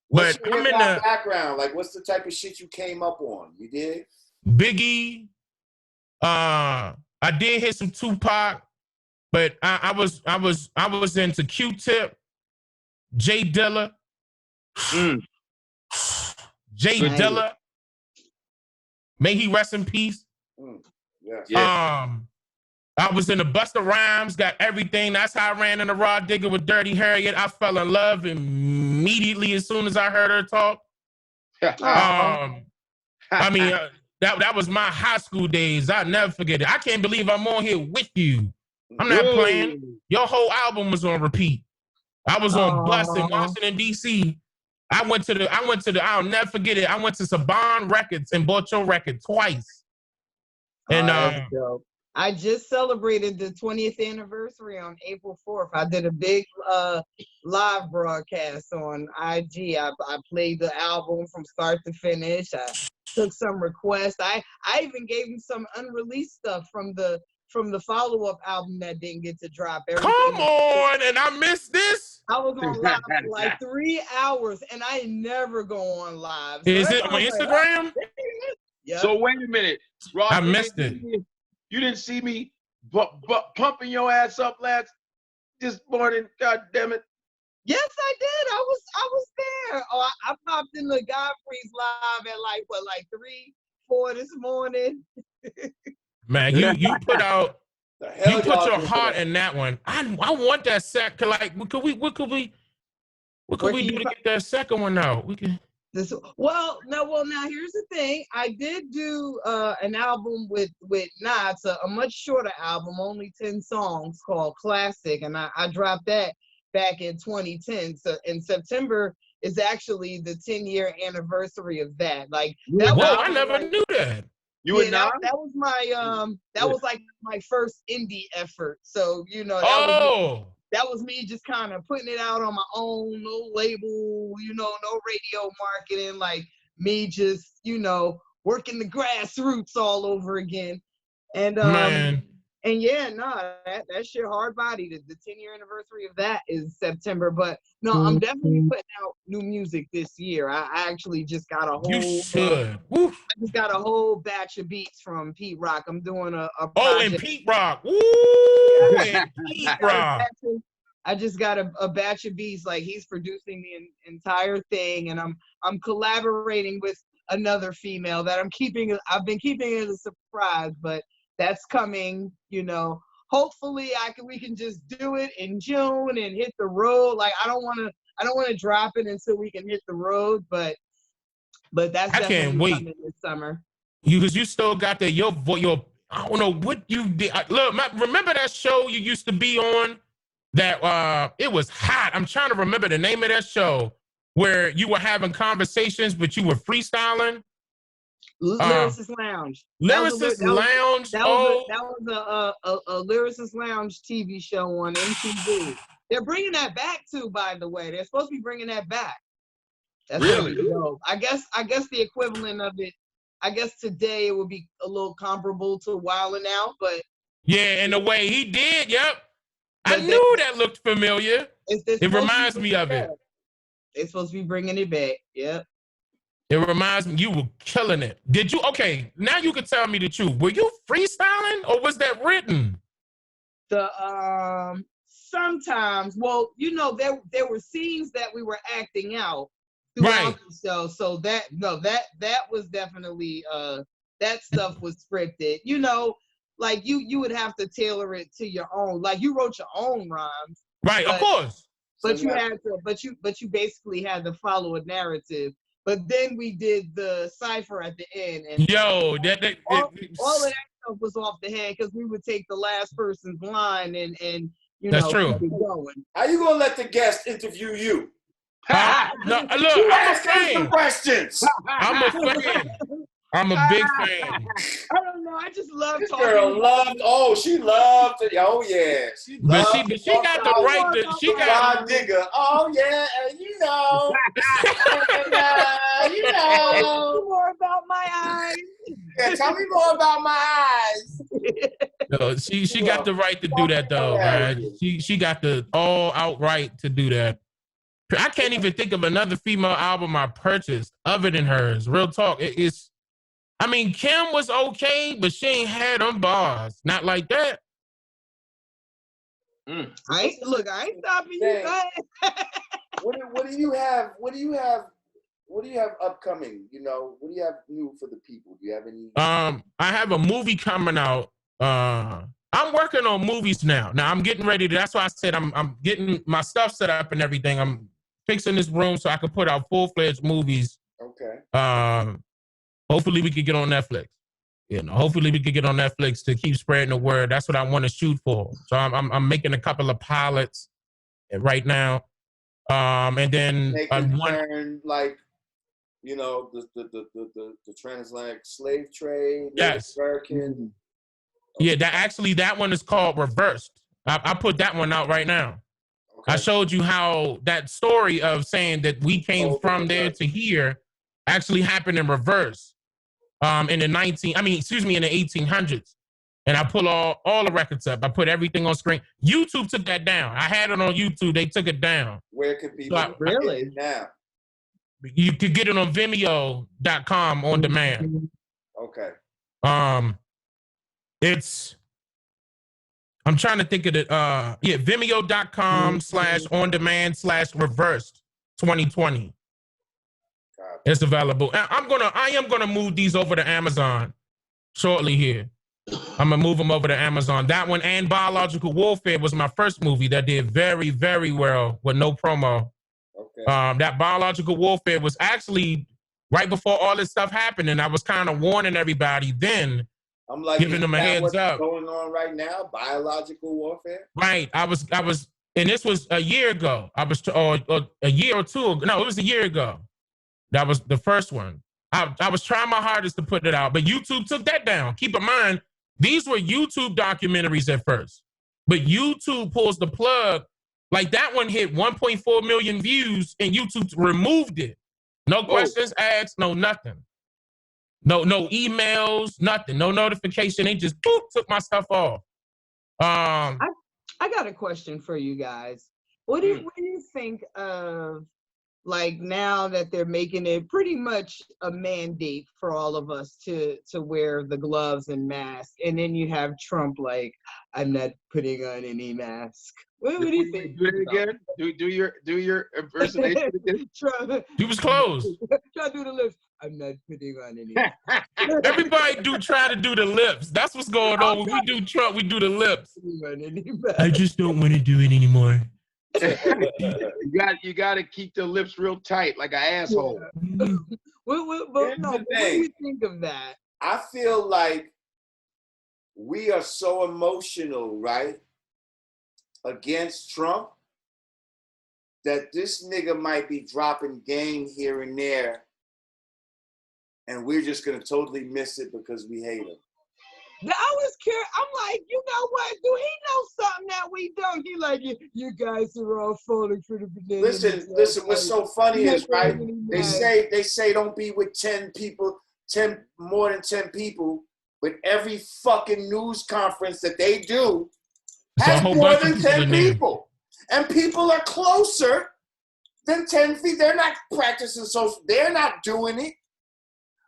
What's your hip hop background? Like, what's the type of shit you came up on? You did? Biggie. I did hit some Tupac, but I was into Q-Tip, Jay Dilla, Jay Dilla. May he rest in peace. Yeah. I was in the Busta Rhymes, got everything. That's how I ran into Rah Digga with Dirty Harriet. I fell in love immediately as soon as I heard her talk. I mean, that was my high school days. I'll never forget it. I can't believe I'm on here with you. I'm not playing. Your whole album was on repeat. I was on bus in Washington, D.C. I'll never forget it. I went to Saban Records and bought your record twice. And I just celebrated the 20th anniversary on April 4th. I did a big live broadcast on IG. I played the album from start to finish. I took some requests. I even gave him some unreleased stuff from the follow-up album that didn't get to drop. Come on, and I missed this? I was on live for like 3 hours, and I never go on live. So is it on Instagram? Yeah. So wait a minute. Rah, I missed it. You didn't see me pumping your ass up this morning. God damn it. Yes, I did. I was there. Oh, I popped in the Godfrey's live at like 3, 4 this morning. Man, you put out, you put your heart in that one. I want that second. Like, what could we do to get that second one out? We can. Well, now here's the thing. I did do an album with Nas, a much shorter album, only 10 songs, called Classic, and I dropped that back in 2010. So in September is actually the 10-year anniversary of that. Like that. I never knew that. That was my was like my first indie effort. So that was me just kind of putting it out on my own, no label, no radio marketing, like me just, working the grassroots all over again. And that shit hard body. The 10-year anniversary of that is September. But no, I'm definitely putting out new music this year. I actually just got a whole. You should. I just got a whole batch of beats from Pete Rock. I'm doing a project. Oh, and Pete Rock. Woo! And Pete Rock. I just got a batch of beats. Like, he's producing the entire thing, and I'm collaborating with another female that I've been keeping it a surprise, but that's coming, hopefully we can just do it in June and hit the road. Like, I don't want to drop it until we can hit the road, but that's definitely coming this summer. Because you still got your I don't know what you did. Look, remember that show you used to be on that it was hot. I'm trying to remember the name of that show where you were having conversations, but you were freestyling. Lyricist Lounge. Lyricist Lounge. That was a Lyricist Lounge TV show on MTV. They're bringing that back too, by the way. They're supposed to be bringing that back. That's really dope. I guess the equivalent of it. I guess today it would be a little comparable to Wildin' Out, but yeah, in the way he did. Yep, I knew that looked familiar. It reminds me of it. They're supposed to be bringing it back. Yep. It reminds me, you were killing it. Did you? Okay, now you can tell me the truth. Were you freestyling or was that written? Sometimes, well, you know, there were scenes that we were acting out throughout the show. So that was definitely that stuff was scripted. You know, like you would have to tailor it to your own. Like you wrote your own rhymes. Right, of course. But so you had to, but you basically had to follow a narrative. But then we did the cipher at the end, and all of that stuff was off the head because we would take the last person's line and you that's know, true. keep it going. How you gonna let the guest interview you? No, look, I'm a fan. Questions. I'm a fan. I'm a big fan. I don't know. I just love talking. Girl loved. Oh, she loved it. Oh yeah. She got the right to. She got Rah Digga. Oh yeah, and you know. You know. Tell me more about my eyes. Yeah, tell me more about my eyes. No, she got the right to do that though, man. She got the all outright to do that. I can't even think of another female album I purchased other than hers. Real talk. It's. I mean, Kim was okay, but she ain't had them bars. Not like that. I ain't stopping you. What do you have? What do you have upcoming? You know, what do you have new for the people? Do you have any? I have a movie coming out. I'm working on movies now. Now I'm getting ready to. That's why I said I'm getting my stuff set up and everything. I'm fixing this room so I can put out full-fledged movies. Okay. Hopefully we could get on Netflix. You know, hopefully we could get on Netflix to keep spreading the word. That's what I want to shoot for. So I'm making a couple of pilots right now. And then like, you know, the transatlantic slave trade. Yes. American. Yeah, that one is called Reversed. I put that one out right now. Okay. I showed you how that story of saying that we came from there to here actually happened in reverse. In the 1800s. And I pull all the records up. I put everything on screen. YouTube took that down. I had it on YouTube. They took it down. Where could people get it now? You could get it on Vimeo.com on demand. Okay. I'm trying to think of it. Vimeo.com/on-demand/reversed 2020. It's available. I am gonna move these over to Amazon shortly here. I'm gonna move them over to Amazon. That one and Biological Warfare was my first movie that did very, very well with no promo. Okay. That Biological Warfare was actually right before all this stuff happened, and I was kind of warning everybody then. I'm like giving them a heads up. Going on right now, Biological Warfare. Right. I was, and this was a year ago. I was, or a year or two ago. No, it was a year ago. That was the first one. I was trying my hardest to put it out, but YouTube took that down. Keep in mind, these were YouTube documentaries at first, but YouTube pulls the plug. Like that one hit 1.4 million views and YouTube removed it. No questions asked, no nothing. No emails, nothing. No notification. They just took my stuff off. I got a question for you guys. What do you think of, like, now that they're making it pretty much a mandate for all of us to wear the gloves and mask, and then you have Trump like, I'm not putting on any mask. What do you think? Do it again. Do your impersonation again. He was close. Try to do the lips. I'm not putting on any. Everybody try to do the lips. That's what's going on. When we do Trump, we do the lips. I just don't want to do it anymore. You got to keep the lips real tight, like an asshole. What do you think of that? I feel like we are so emotional, right, against Trump, that this nigga might be dropping game here and there, and we're just gonna totally miss it because we hate him. I was curious. I'm like, you know what? Do he know something that we don't? He like, you guys are all falling for the banana. Listen. What's so funny is, right? They say don't be with 10 people, more than 10 people. But every fucking news conference that they do has more than 10 people, and people are closer than 10 feet. They're not practicing social. They're not doing it.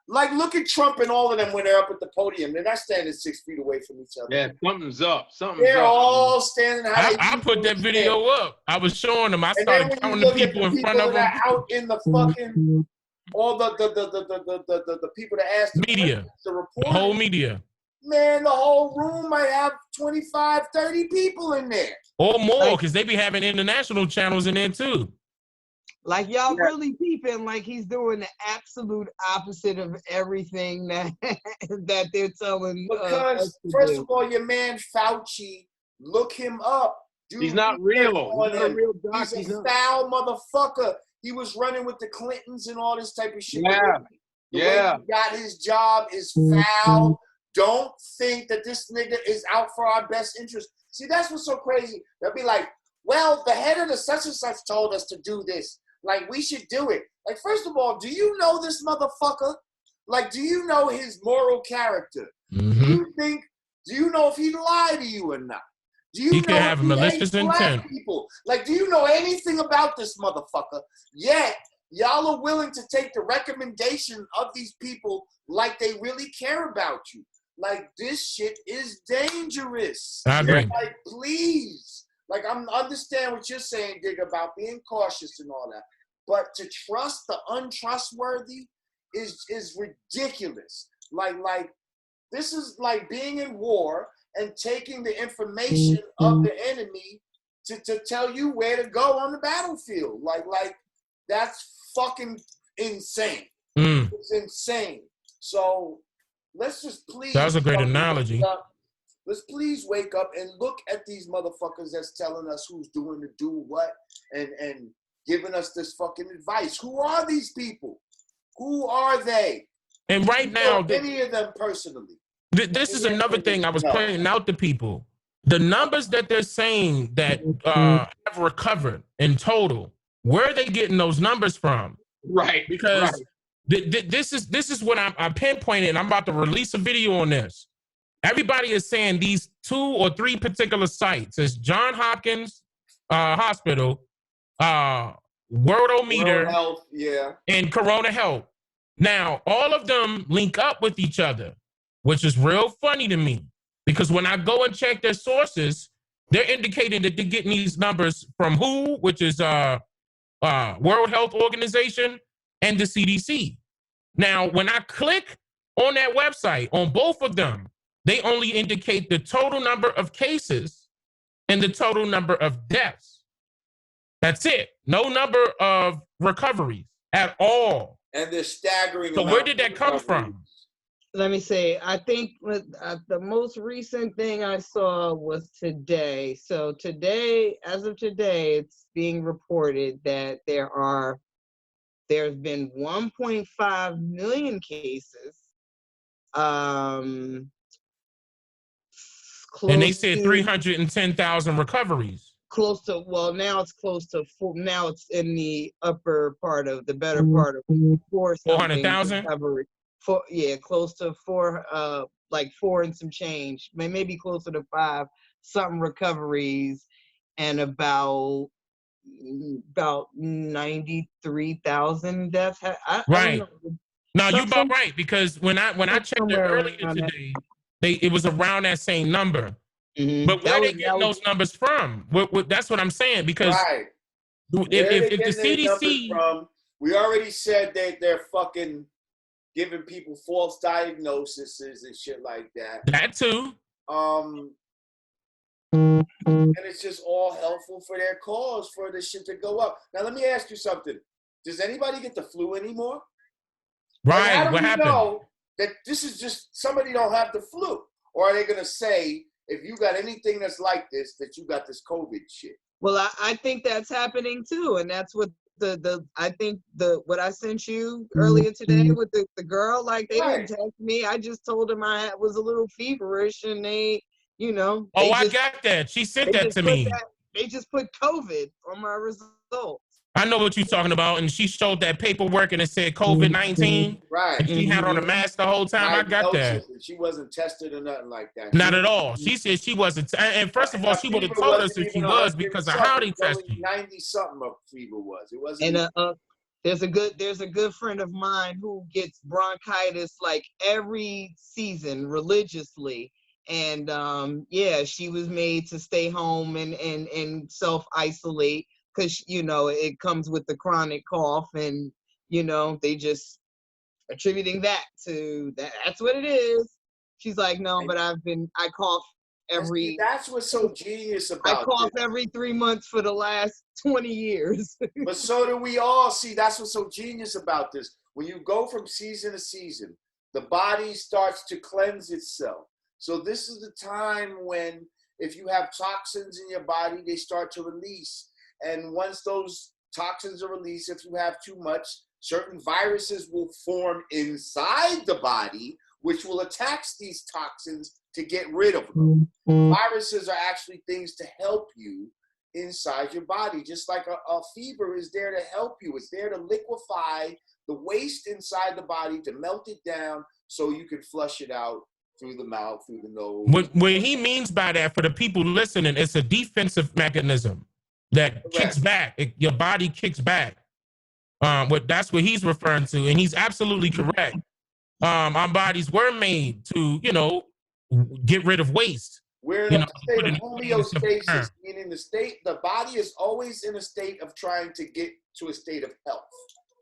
Like, look at Trump and all of them when they're up at the podium. They're not standing 6 feet away from each other. Yeah, something's up. They're all standing. I put that video up. I was showing them. I started counting the people in front of them. Out in the fucking all the people that asked media, the whole media. Man, the whole room might have 25, 30 people in there. Or more, because they be having international channels in there too. Like y'all really peeping like he's doing the absolute opposite of everything that that they're telling. Because first of all, your man Fauci, look him up. Dude, he's not real. He's a foul motherfucker. He was running with the Clintons and all this type of shit. Yeah. The way he got his job is foul. Don't think that this nigga is out for our best interest. See, that's what's so crazy. They'll be like, well, the head of the such and such told us to do this. Like, we should do it. Like, first of all, do you know this motherfucker? Like, do you know his moral character? Mm-hmm. Do you know if he lied to you or not? Do you he know can have if malicious intent. People? Like, do you know anything about this motherfucker? Yet, y'all are willing to take the recommendation of these people like they really care about you. Like, this shit is dangerous. I agree. Like, please. Like, I understand what you're saying, Dig, about being cautious and all that. But to trust the untrustworthy is ridiculous. Like, this is like being in war and taking the information of the enemy to tell you where to go on the battlefield. Like that's fucking insane. It's insane. So let's just please. That was a great analogy. Let's please wake up and look at these motherfuckers that's telling us who's doing to do what and giving us this fucking advice. Who are these people? Who are they? And right now, any of them personally. This is another thing I was pointing out to people. The numbers that they're saying that have recovered in total, where are they getting those numbers from? Right. Because this is what I'm pinpointing, and I'm about to release a video on this. Everybody is saying these 2 or 3 particular sites. It's Johns Hopkins Hospital, Worldometer, Health, and Corona Health. Now, all of them link up with each other, which is real funny to me. Because when I go and check their sources, they're indicating that they're getting these numbers from WHO, which is World Health Organization, and the CDC. Now, when I click on that website, on both of them, they only indicate the total number of cases and the total number of deaths. That's it. No number of recoveries at all. And they're staggering. So where did that come from? Let me say, I think the most recent thing I saw was today. So today, as of today, it's being reported that there's been 1.5 million cases. And they said 310,000 recoveries. Close to, well, now it's close to four, now it's in the upper part of the better part of 400,000 recovery. Close to 4, like 4 and some change, maybe closer to 5 something recoveries, and about 93,000 deaths. Right. No, you're about right, because when I checked it earlier today, it was around that same number. Mm-hmm. But where are they getting those numbers from? That's what I'm saying, because if the CDC from, we already said that they're fucking giving people false diagnoses and shit like that. That too. And it's just all helpful for their cause for this shit to go up. Now let me ask you something. Does anybody get the flu anymore? Right. Like, what happened? Know that this is just somebody don't have the flu, or are they gonna say if you got anything that's like this that you got this COVID shit? Well, I think that's happening too, and that's what what I sent you earlier today with the girl, like they didn't text me. I just told them I was a little feverish, and they, I got that. She sent that to me. They just put COVID on my results. I know what you're talking about, and she showed that paperwork, and it said COVID-19. Right. And she had on a mask the whole time. I got that. She wasn't tested or nothing like that. Not at all. She said she wasn't. And first of all, she would have told us if she was, because of how they tested you. 90-something of fever was. It wasn't. And There's a good friend of mine who gets bronchitis like every season religiously. And yeah, she was made to stay home and self-isolate because, you know, it comes with the chronic cough, and, you know, they just attributing that to that. That's what it is. She's like, no, but I cough every. That's what's so genius about I cough every 3 months for the last 20 years. But so do we all. See, that's what's so genius about this. When you go from season to season, the body starts to cleanse itself. So this is the time when, if you have toxins in your body, they start to release. And once those toxins are released, if you have too much, certain viruses will form inside the body, which will attack these toxins to get rid of them. Viruses are actually things to help you inside your body, just like a fever is there to help you. It's there to liquefy the waste inside the body, to melt it down so you can flush it out through the mouth, through the nose. What he means by that, for the people listening, it's a defensive mechanism that kicks back. Your body kicks back. That's what he's referring to, and he's absolutely correct. Our bodies were made to, you know, get rid of waste. We're in a state of homeostasis, meaning the body is always in a state of trying to get to a state of health.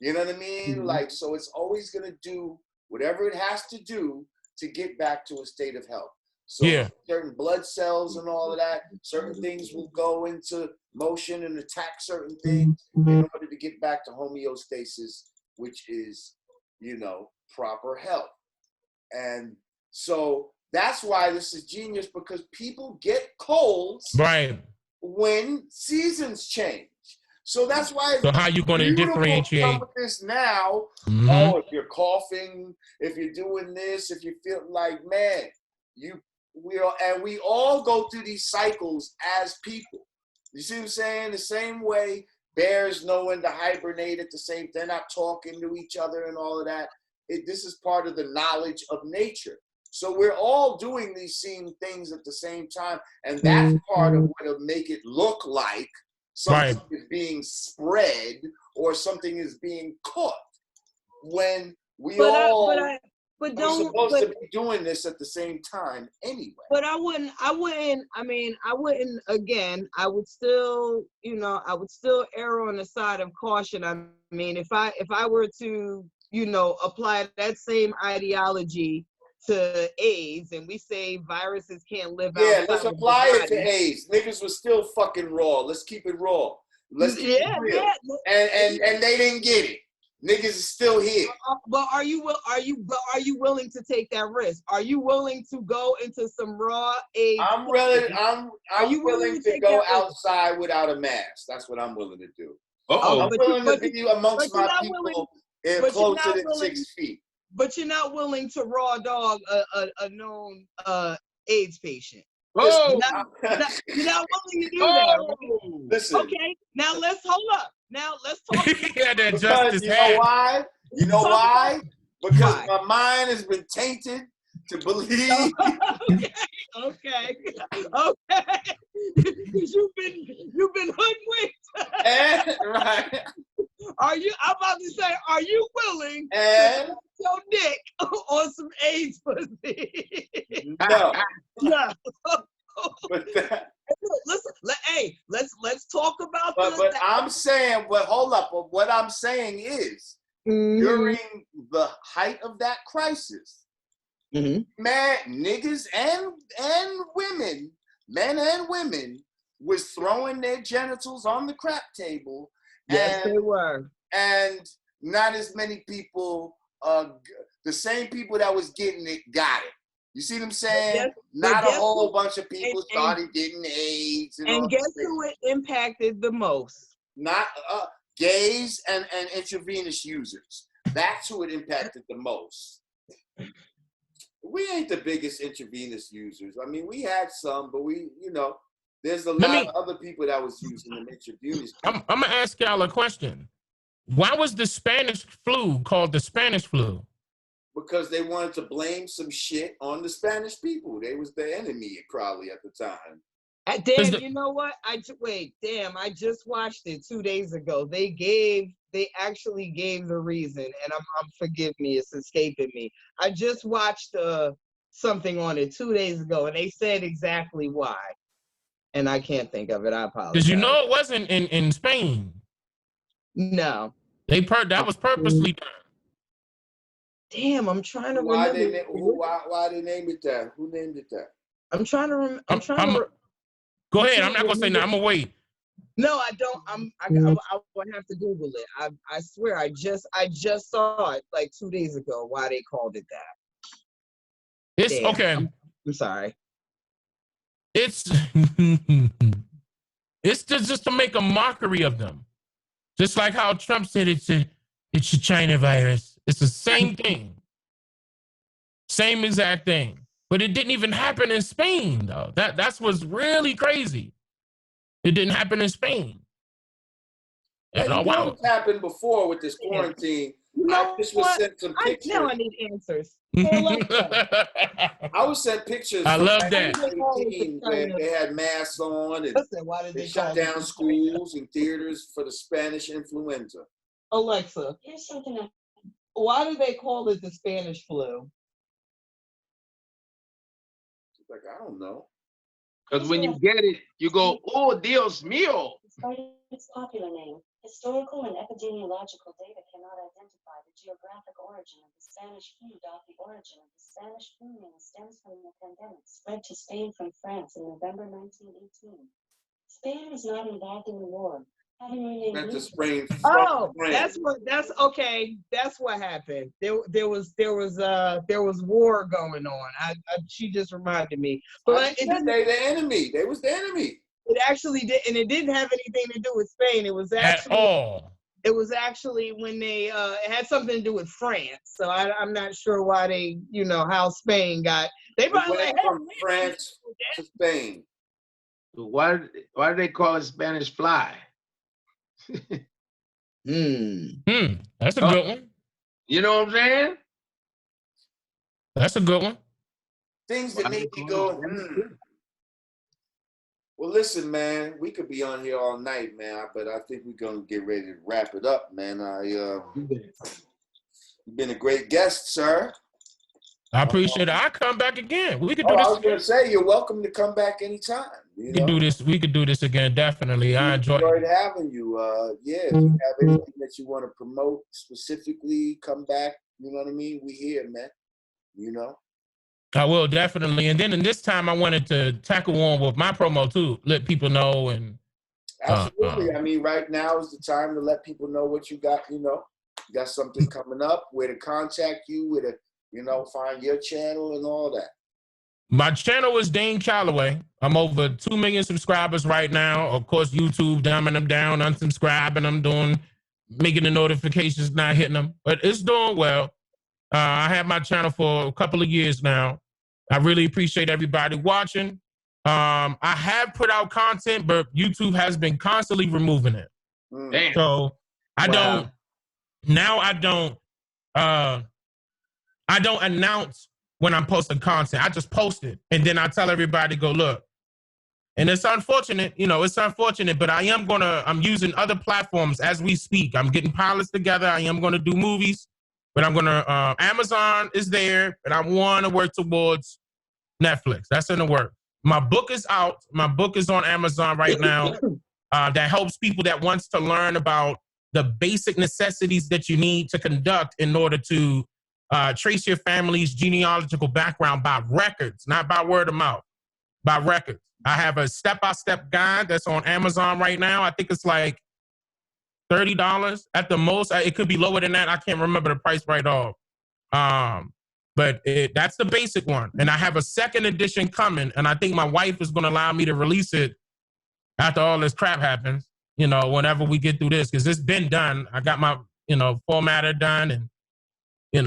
You know what I mean? Mm-hmm. Like, so it's always going to do whatever it has to do to get back to a state of health. So certain blood cells and all of that, certain things will go into motion and attack certain things in order to get back to homeostasis, which is, you know, proper health. And so that's why this is genius, because people get colds when seasons change. So that's why. So how you going to differentiate this now? Mm-hmm. Oh, if you're coughing, if you're doing this, if you feel like, man, we all go through these cycles as people. You see what I'm saying? The same way bears know when to hibernate at the same. They're not talking to each other and all of that. This is part of the knowledge of nature. So we're all doing these same things at the same time, and that's part of what will make it look like something is being spread or something is being caught. When we are supposed to be doing this at the same time anyway. But I wouldn't, again, I would still err on the side of caution. I mean, if I were to, you know, apply that same ideology to AIDS, and we say viruses can't live out. Yeah, let's apply it to AIDS. Niggas was still fucking raw. Let's keep it raw. Let's keep it real. Yeah. And they didn't get it. Niggas is still here. But are you willing to take that risk? Are you willing to go into some raw AIDS? I'm willing to go outside without a mask. That's what I'm willing to do. I'm willing to be amongst my people closer than 6 feet. But you're not willing to raw dog a known AIDS patient. Oh, you're not willing to do that. Right? Listen. Okay, now let's hold up. Now let's talk. Because you know why? Because my mind has been tainted to believe. Okay. Because you've been hoodwinked. Right. I'm about to say, are you willing to put your dick on some AIDS pussy? No. No. But let's talk about this. But I'm saying, hold up. But what I'm saying is, during the height of that crisis, man, niggas and women, men and women, was throwing their genitals on the crap table. Yes, they were. And not as many people, the same people that was getting it got it. You see what I'm saying? Not a whole bunch of people started getting AIDS. And guess who it impacted the most? Not gays and intravenous users. That's who it impacted the most. We ain't the biggest intravenous users. I mean, we had some, but there's a lot of other people that was using them intravenous. I'm going to ask y'all a question. Why was the Spanish flu called the Spanish flu? Because they wanted to blame some shit on the Spanish people. They was the enemy probably at the time. Damn, you know what? I just watched it 2 days ago. They actually gave the reason, and I'm forgive me, it's escaping me. I just watched something on it 2 days ago, and they said exactly why. And I can't think of it. I apologize. Because you know it wasn't in Spain. No. That was purposely done. Damn, I'm trying to remember. Why they name it that? Who named it that? I'm trying to remember. Go ahead. I'm not gonna say that. I'm gonna wait. No, I don't. I would have to Google it. I swear, I just saw it like 2 days ago. Why they called it that? It's okay. I'm sorry. It's just to make a mockery of them, just like how Trump said it's a China virus. It's the same thing, same exact thing. But it didn't even happen in Spain, though. That's what's really crazy. It didn't happen in Spain. It happened before with this quarantine. I just was sent some pictures. Now I need answers. I was sent pictures. I love that. When they had masks on and they shut down schools and theaters for the Spanish influenza. Alexa, here's something. Why do they call it the Spanish flu? Like, I don't know. Because when you get it, you go, oh, Dios mío. Despite its popular name, historical and epidemiological data cannot identify the geographic origin of the Spanish flu. The origin of the Spanish flu name stems from the pandemic spread to Spain from France in November 1918. Spain was not involved in the war. That's okay. That's what happened. There was war going on. She just reminded me. But they the enemy. They was the enemy. It actually did, and it didn't have anything to do with Spain. It was actually at all. It was actually when they it had something to do with France. So I'm not sure why they, how Spain got. They probably went from France to Spain. Why do they call it Spanish fly? That's a good one. You know what I'm saying? That's a good one. Things that make you go, Well, listen, man, we could be on here all night, man, but I think we're going to get ready to wrap it up, man. You've been a great guest, sir. I appreciate it. I'll come back again. We could do this. I was going to say, you're welcome to come back anytime. We could do this again, definitely. I enjoyed having you. If you have anything that you want to promote specifically, come back. You know what I mean? We here, man. I will, definitely. And then in this time, I wanted to tackle on with my promo, too. Let people know. And absolutely. I mean, right now is the time to let people know what you got. You got something coming up, where to contact you, where to, find your channel and all that. My channel is Dane Calloway. I'm over 2 million subscribers right now. Of course, YouTube dumbing them down, unsubscribing them, making the notifications, not hitting them. But it's doing well. I have my channel for a couple of years now. I really appreciate everybody watching. I have put out content, but YouTube has been constantly removing it. Damn. So I don't announce when I'm posting content. I just post it, and then I tell everybody, go look. And it's unfortunate, but I'm using other platforms as we speak. I'm getting pilots together. I am going to do movies, but I'm going to, Amazon is there, and I want to work towards Netflix. That's in the work. My book is out. My book is on Amazon right now. That helps people that wants to learn about the basic necessities that you need to conduct in order to trace your family's genealogical background by records, not by word of mouth, by records. I have a step-by-step guide that's on Amazon right now. I think it's like $30 at the most. It could be lower than that. I can't remember the price right off. But that's the basic one. And I have a second edition coming, and I think my wife is going to allow me to release it after all this crap happens, whenever we get through this, because it's been done. I got my, formatter done, and,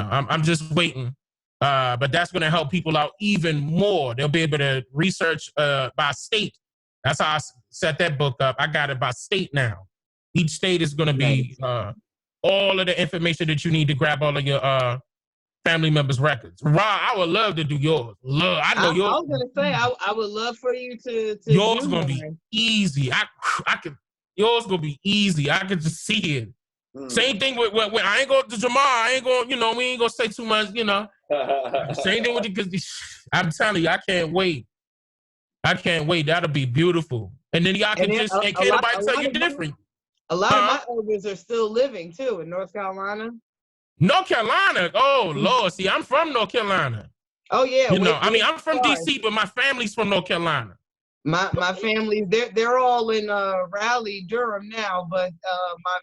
I'm just waiting. But that's going to help people out even more. They'll be able to research by state. That's how I set that book up. I got it by state now. Each state is going to be all of the information that you need to grab all of your family members' records. Rah, I would love to do yours. I know yours. I was gonna say I would love for you to yours do gonna be mine. easy. I could. Yours gonna be easy. I could just see it. Same thing with I ain't going to Jamar. I ain't going. We ain't gonna say too much. Same thing with it because I'm telling you, I can't wait. I can't wait. That'll be beautiful. And then y'all can can't nobody tell you different. A lot of my elders are still living too in North Carolina. North Carolina. Oh Lord, see, I'm from North Carolina. Oh yeah. I'm from DC, but my family's from North Carolina. My family, they're all in Raleigh, Durham now, but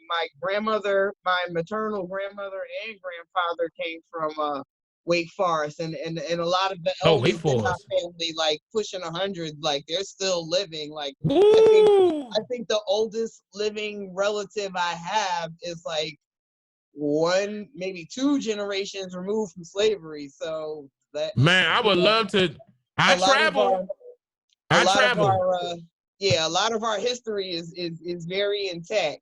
my grandmother, my maternal grandmother and grandfather came from Wake Forest, and a lot of the elders in my family, like pushing 100, like they're still living. Like I think the oldest living relative I have is like 1, maybe 2 generations removed from slavery. So that I would love to. I travel. A lot of our history is very intact.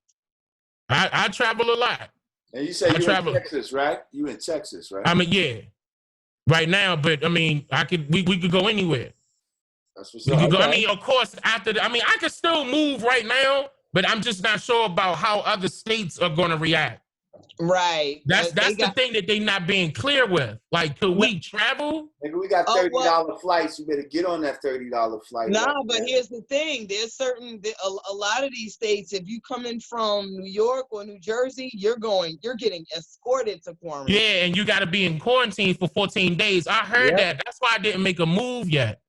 I travel a lot. And you say you're in Texas, right? You in Texas, right? Yeah. Right now, but we could go anywhere. That's what's up. Okay. Of course, after I could still move right now, but I'm just not sure about how other states are gonna react. Right. That's the thing that they not being clear with. Like, could we travel? Maybe we got $30 flights. You better get on that $30 flight. Nah, but here's the thing. There's a lot of these states, if you coming from New York or New Jersey, you're getting escorted to quarantine. Yeah, and you got to be in quarantine for 14 days. I heard that. That's why I didn't make a move yet.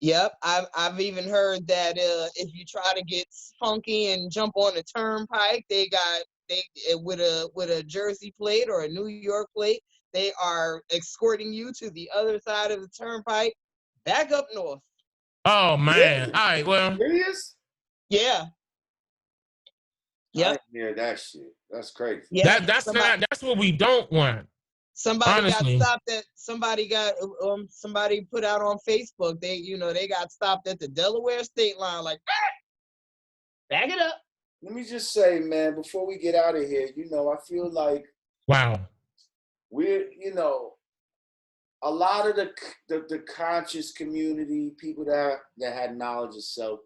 Yep, I've even heard that if you try to get funky and jump on a turnpike, they with a Jersey plate or a New York plate, they are escorting you to the other side of the turnpike, back up north. Oh man! All right, well, serious? Yeah. Yeah. I didn't hear that shit. That's crazy. Yeah, that's what we don't want. Somebody put out on Facebook. They got stopped at the Delaware state line. Like, back it up. Let me just say, man, before we get out of here, I feel like we're, a lot of the conscious community, people that had knowledge of self,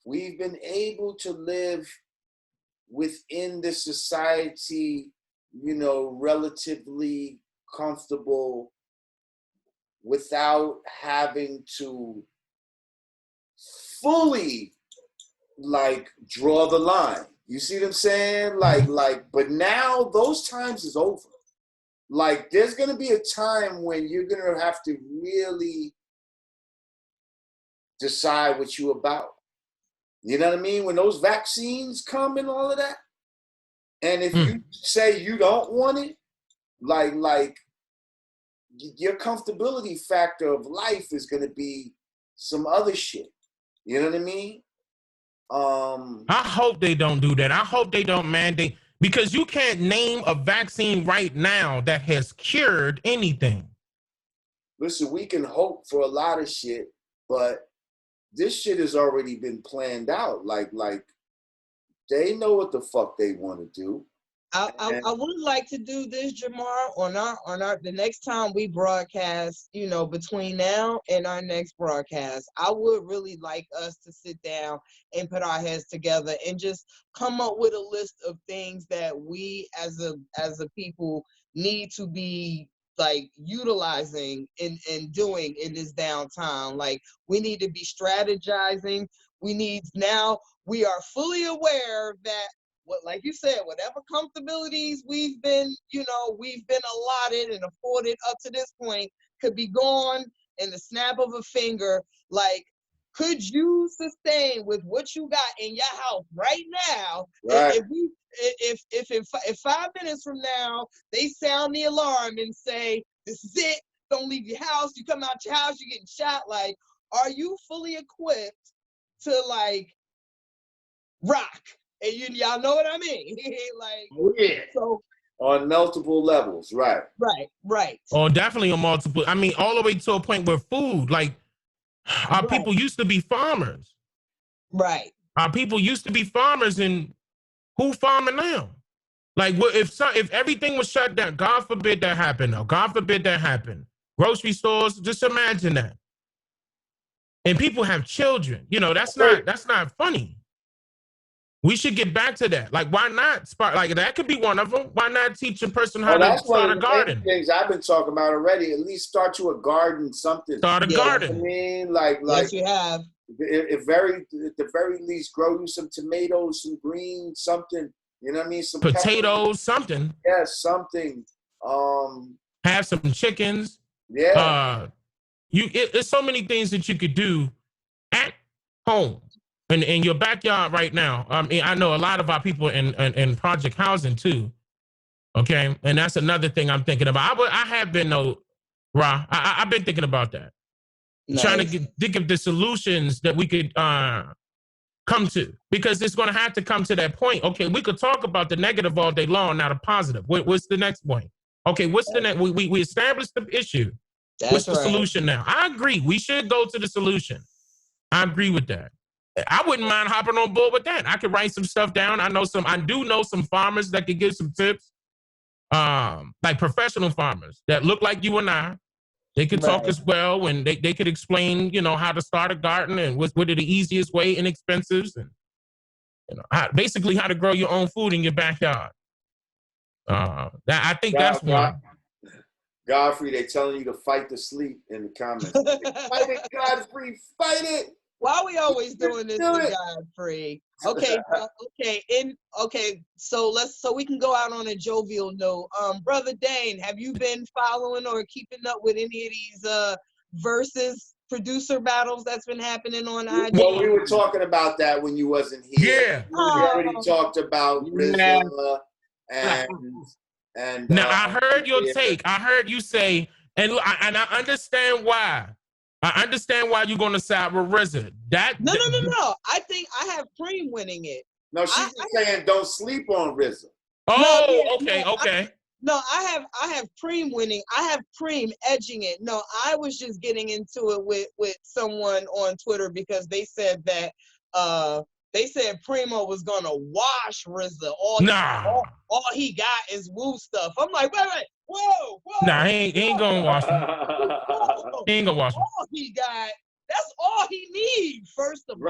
we've been able to live within the society, relatively comfortable without having to fully draw the line. You see what I'm saying? But now those times is over. There's gonna be a time when you're gonna have to really decide what you're about. You know what I mean? When those vaccines come and all of that, and if you say you don't want it, your comfortability factor of life is gonna be some other shit. You know what I mean? I hope they don't do that. I hope they don't mandate, because you can't name a vaccine right now that has cured anything. Listen, we can hope for a lot of shit, but this shit has already been planned out. They know what the fuck they want to do. I would like to do this, Jamar, on the next time we broadcast, between now and our next broadcast. I would really like us to sit down and put our heads together and just come up with a list of things that we as a people need to be utilizing and doing in this downtime. We need to be strategizing. We are fully aware that, like you said, whatever comfortabilities we've been allotted and afforded up to this point could be gone in the snap of a finger. Could you sustain with what you got in your house right now? Right. If 5 minutes from now they sound the alarm and say, "This is it, don't leave your house," you come out your house, you're getting shot. Are you fully equipped to rock? And y'all know what I mean? So on multiple levels, right? Right. Oh, definitely on multiple. All the way to a point where food, our people used to be farmers. Right. Our people used to be farmers, and who farming now? Like, if everything was shut down, God forbid that happened. Though, God forbid that happened. Grocery stores, just imagine that. And people have children. You know, that's not funny. We should get back to that. Like, why not spark? Like, that could be one of them. Why not teach a person how to start a garden? Things I've been talking about already. At least start you a garden, something. Start a garden. I mean, like yes, you have. At the very least, grow you some tomatoes, some greens, something. You know what I mean? Some potatoes, peppers. something. Yes, something. Have some chickens. Yeah. It's so many things that you could do at home and in your backyard right now. I mean, I know a lot of our people in project housing too. Okay, and that's another thing I'm thinking about. I have been Rah. I've been thinking about that. Nice. Trying to think of the solutions that we could come to, because it's going to have to come to that point. Okay, we could talk about the negative all day long, not a positive. What's the next point? Okay, what's the next? We established the issue. What's the solution now? I agree. We should go to the solution. I agree with that. I wouldn't mind hopping on board with that. I could write some stuff down. I do know some farmers that could give some tips. Like professional farmers that look like you and I. They could talk as well, and they could explain, you know, how to start a garden and what are the easiest way, inexpensive, and basically how to grow your own food in your backyard. I think that's one. Godfrey, they're telling you to fight the sleep in the comments. Fight it, Godfrey, fight it. Why are we always doing this to Godfrey? Okay, so we can go out on a jovial note. Brother Dane, have you been following or keeping up with any of these versus producer battles that's been happening on IG? Well, we were talking about that when you wasn't here. Yeah. We already talked about RZA and now I heard your take. I heard you say, and I understand why. I understand why you're going to side with RZA. No. I think I have Preem winning it. No, she's saying don't sleep on RZA. Oh, okay. I have Preem winning. I have Preem edging it. No, I was just getting into it with someone on Twitter because they said that Primo was gonna wash RZA. All he got is woo stuff. I'm like, wait, whoa. Nah, he ain't gonna wash him. He ain't gonna wash him. All he got, that's all he needs, first of all.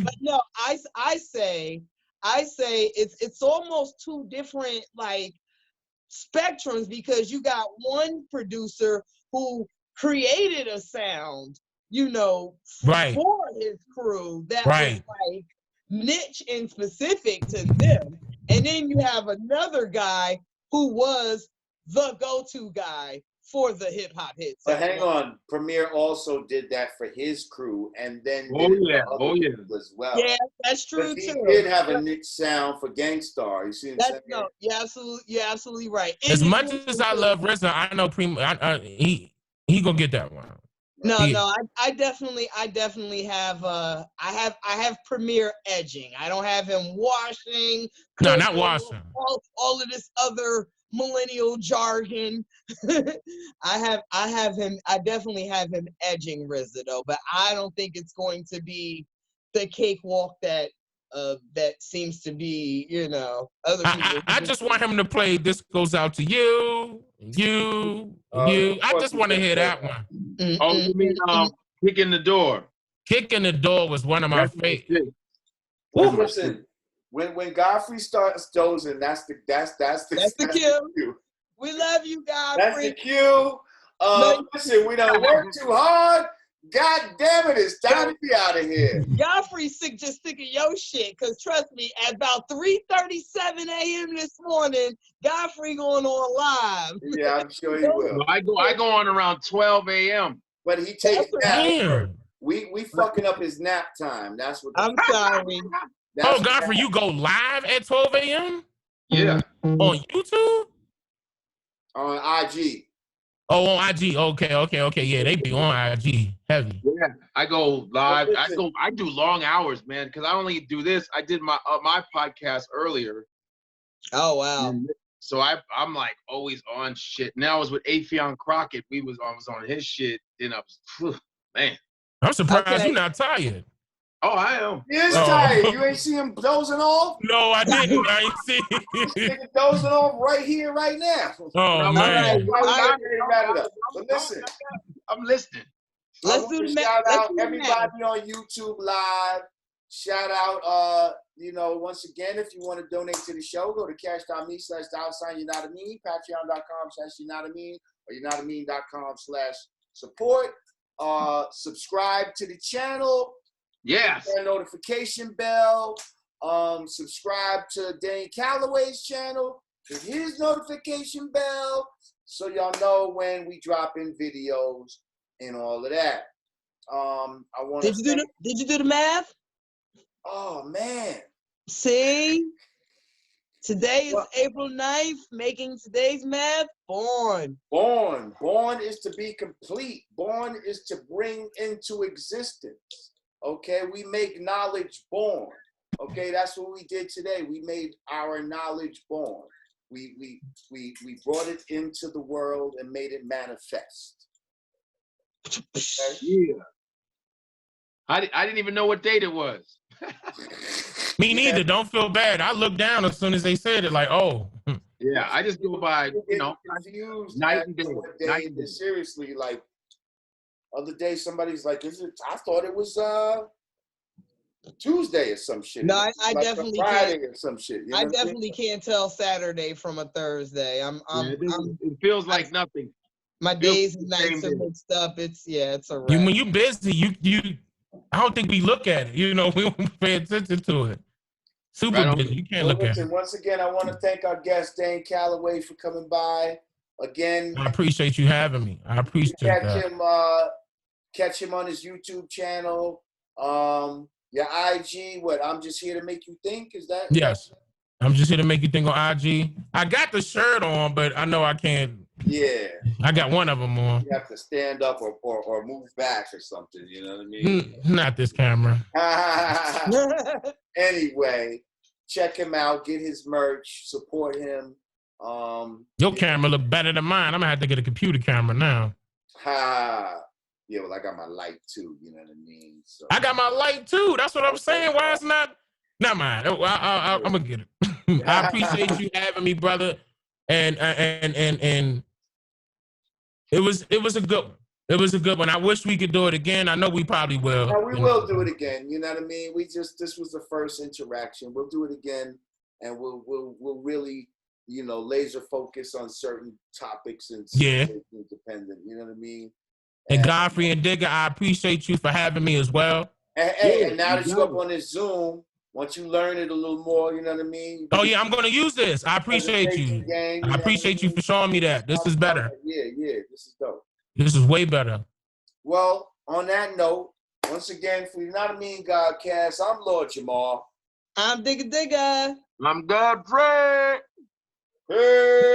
But no, I say it's almost two different like spectrums, because you got one producer who created a sound, for his crew that was like niche and specific to them. And then you have another guy who was the go-to guy for the hip hop hits. But hang on, Premier also did that for his crew, and then as well. Yeah, that's true too. He did have a niche sound for Gangstar. You see what I'm saying? No, you're absolutely right. As much as I love RZA, I know Primo. He gonna get that one. No, I definitely have I have Premier edging. I don't have him washing. No, not washing. All of this other millennial jargon. I definitely have him edging RZA though, but I don't think it's going to be the cakewalk that seems to be, other people. I just want him to play "This Goes Out to You." I just want to hear that one. Oh, you mean Kicking the Door? Kicking the Door was one of my favorites. Well, listen, when Godfrey starts dozing, that's the cue. We love you, Godfrey. That's the cue. Listen, we don't work too hard. God damn it, it's time to be out of here. Godfrey's sick of your shit, because trust me, at about 3:37 a.m. this morning, Godfrey going on live. Yeah, I'm sure he will. I go on around 12 a.m. But he takes nap. We fucking up his nap time. That's what. I'm sorry. Godfrey, you go live at 12 a.m.? Yeah. On YouTube? On IG. Oh, on IG. Okay. Yeah, they be on IG heavy. Yeah, I go live. I do long hours, man, because I only do this. I did my podcast earlier. Oh wow. So I'm like always on shit. Now I was with Afion Crockett. I was on his shit. And I was, man. I'm surprised you're not tired. Oh, I am. He is tired. You ain't see him dozing off? No, I didn't. I ain't see. Nigga dozing off right here, right now. Oh, man. But listen. I'm listening. Let's do the shout out everybody on YouTube Live. Shout out, once again, if you want to donate to the show, go to cash.me/$Yanadameen, patreon.com/Yanadameen, or Yanadameen.com/support. Subscribe to the channel. Yes. Hit that notification bell. Subscribe to Dane Calloway's channel. Hit his notification bell so y'all know when we drop in videos and all of that. I want to. Did you do the math? Oh man. See? Today is April 9th, making today's math born. Born is to be complete. Born is to bring into existence. Okay, we make knowledge born. Okay, that's what we did today. We made our knowledge born. We brought it into the world and made it manifest. Okay? Yeah. I didn't even know what date it was. Me neither. Don't feel bad. I looked down as soon as they said it, like, oh. Yeah, I just go by, night and day. Night and day. Seriously, like, other day somebody's like, I thought it was Tuesday or some shit. No, I like definitely Friday can't. Or some shit. I definitely can't tell Saturday from a Thursday. It feels like nothing. My days and nights are mixed up. It's a wrap. When you busy, you I don't think we look at it. We don't pay attention to it. Super busy. You can't look at it. Once again, I want to thank our guest, Dane Calloway, for coming by. Again, I appreciate you having me. I appreciate that. Catch him on his YouTube channel. Your IG, I'm just here to make you think. Is that? Yes. I'm just here to make you think on IG. I got the shirt on, but I know I can't. Yeah. I got one of them on. You have to stand up or move back or something. You know what I mean? Not this camera. Anyway, check him out. Get his merch. Support him. Your camera look better than mine. I'm going to have to get a computer camera now. Yeah, well, I got my light too. You know what I mean? So. I got my light too. That's what I'm saying. Why it's not? Not mine. I'm gonna get it. I appreciate you having me, brother. And it was a good one. It was a good one. I wish we could do it again. I know we probably will. No, we will do it again. You know what I mean? This was the first interaction. We'll do it again, and we'll really, laser focus on certain topics and dependent. You know what I mean? And Godfrey and Digga, I appreciate you for having me as well. And now that you're up on this Zoom, once you learn it a little more, you know what I mean? Oh, yeah, I'm going to use this. I appreciate you. I appreciate you for showing me that. This is better. Yeah, this is dope. This is way better. Well, on that note, once again, for Yanadameen Godcast, I'm Lord Jamar. I'm Digga Digga. I'm Godfrey. Hey.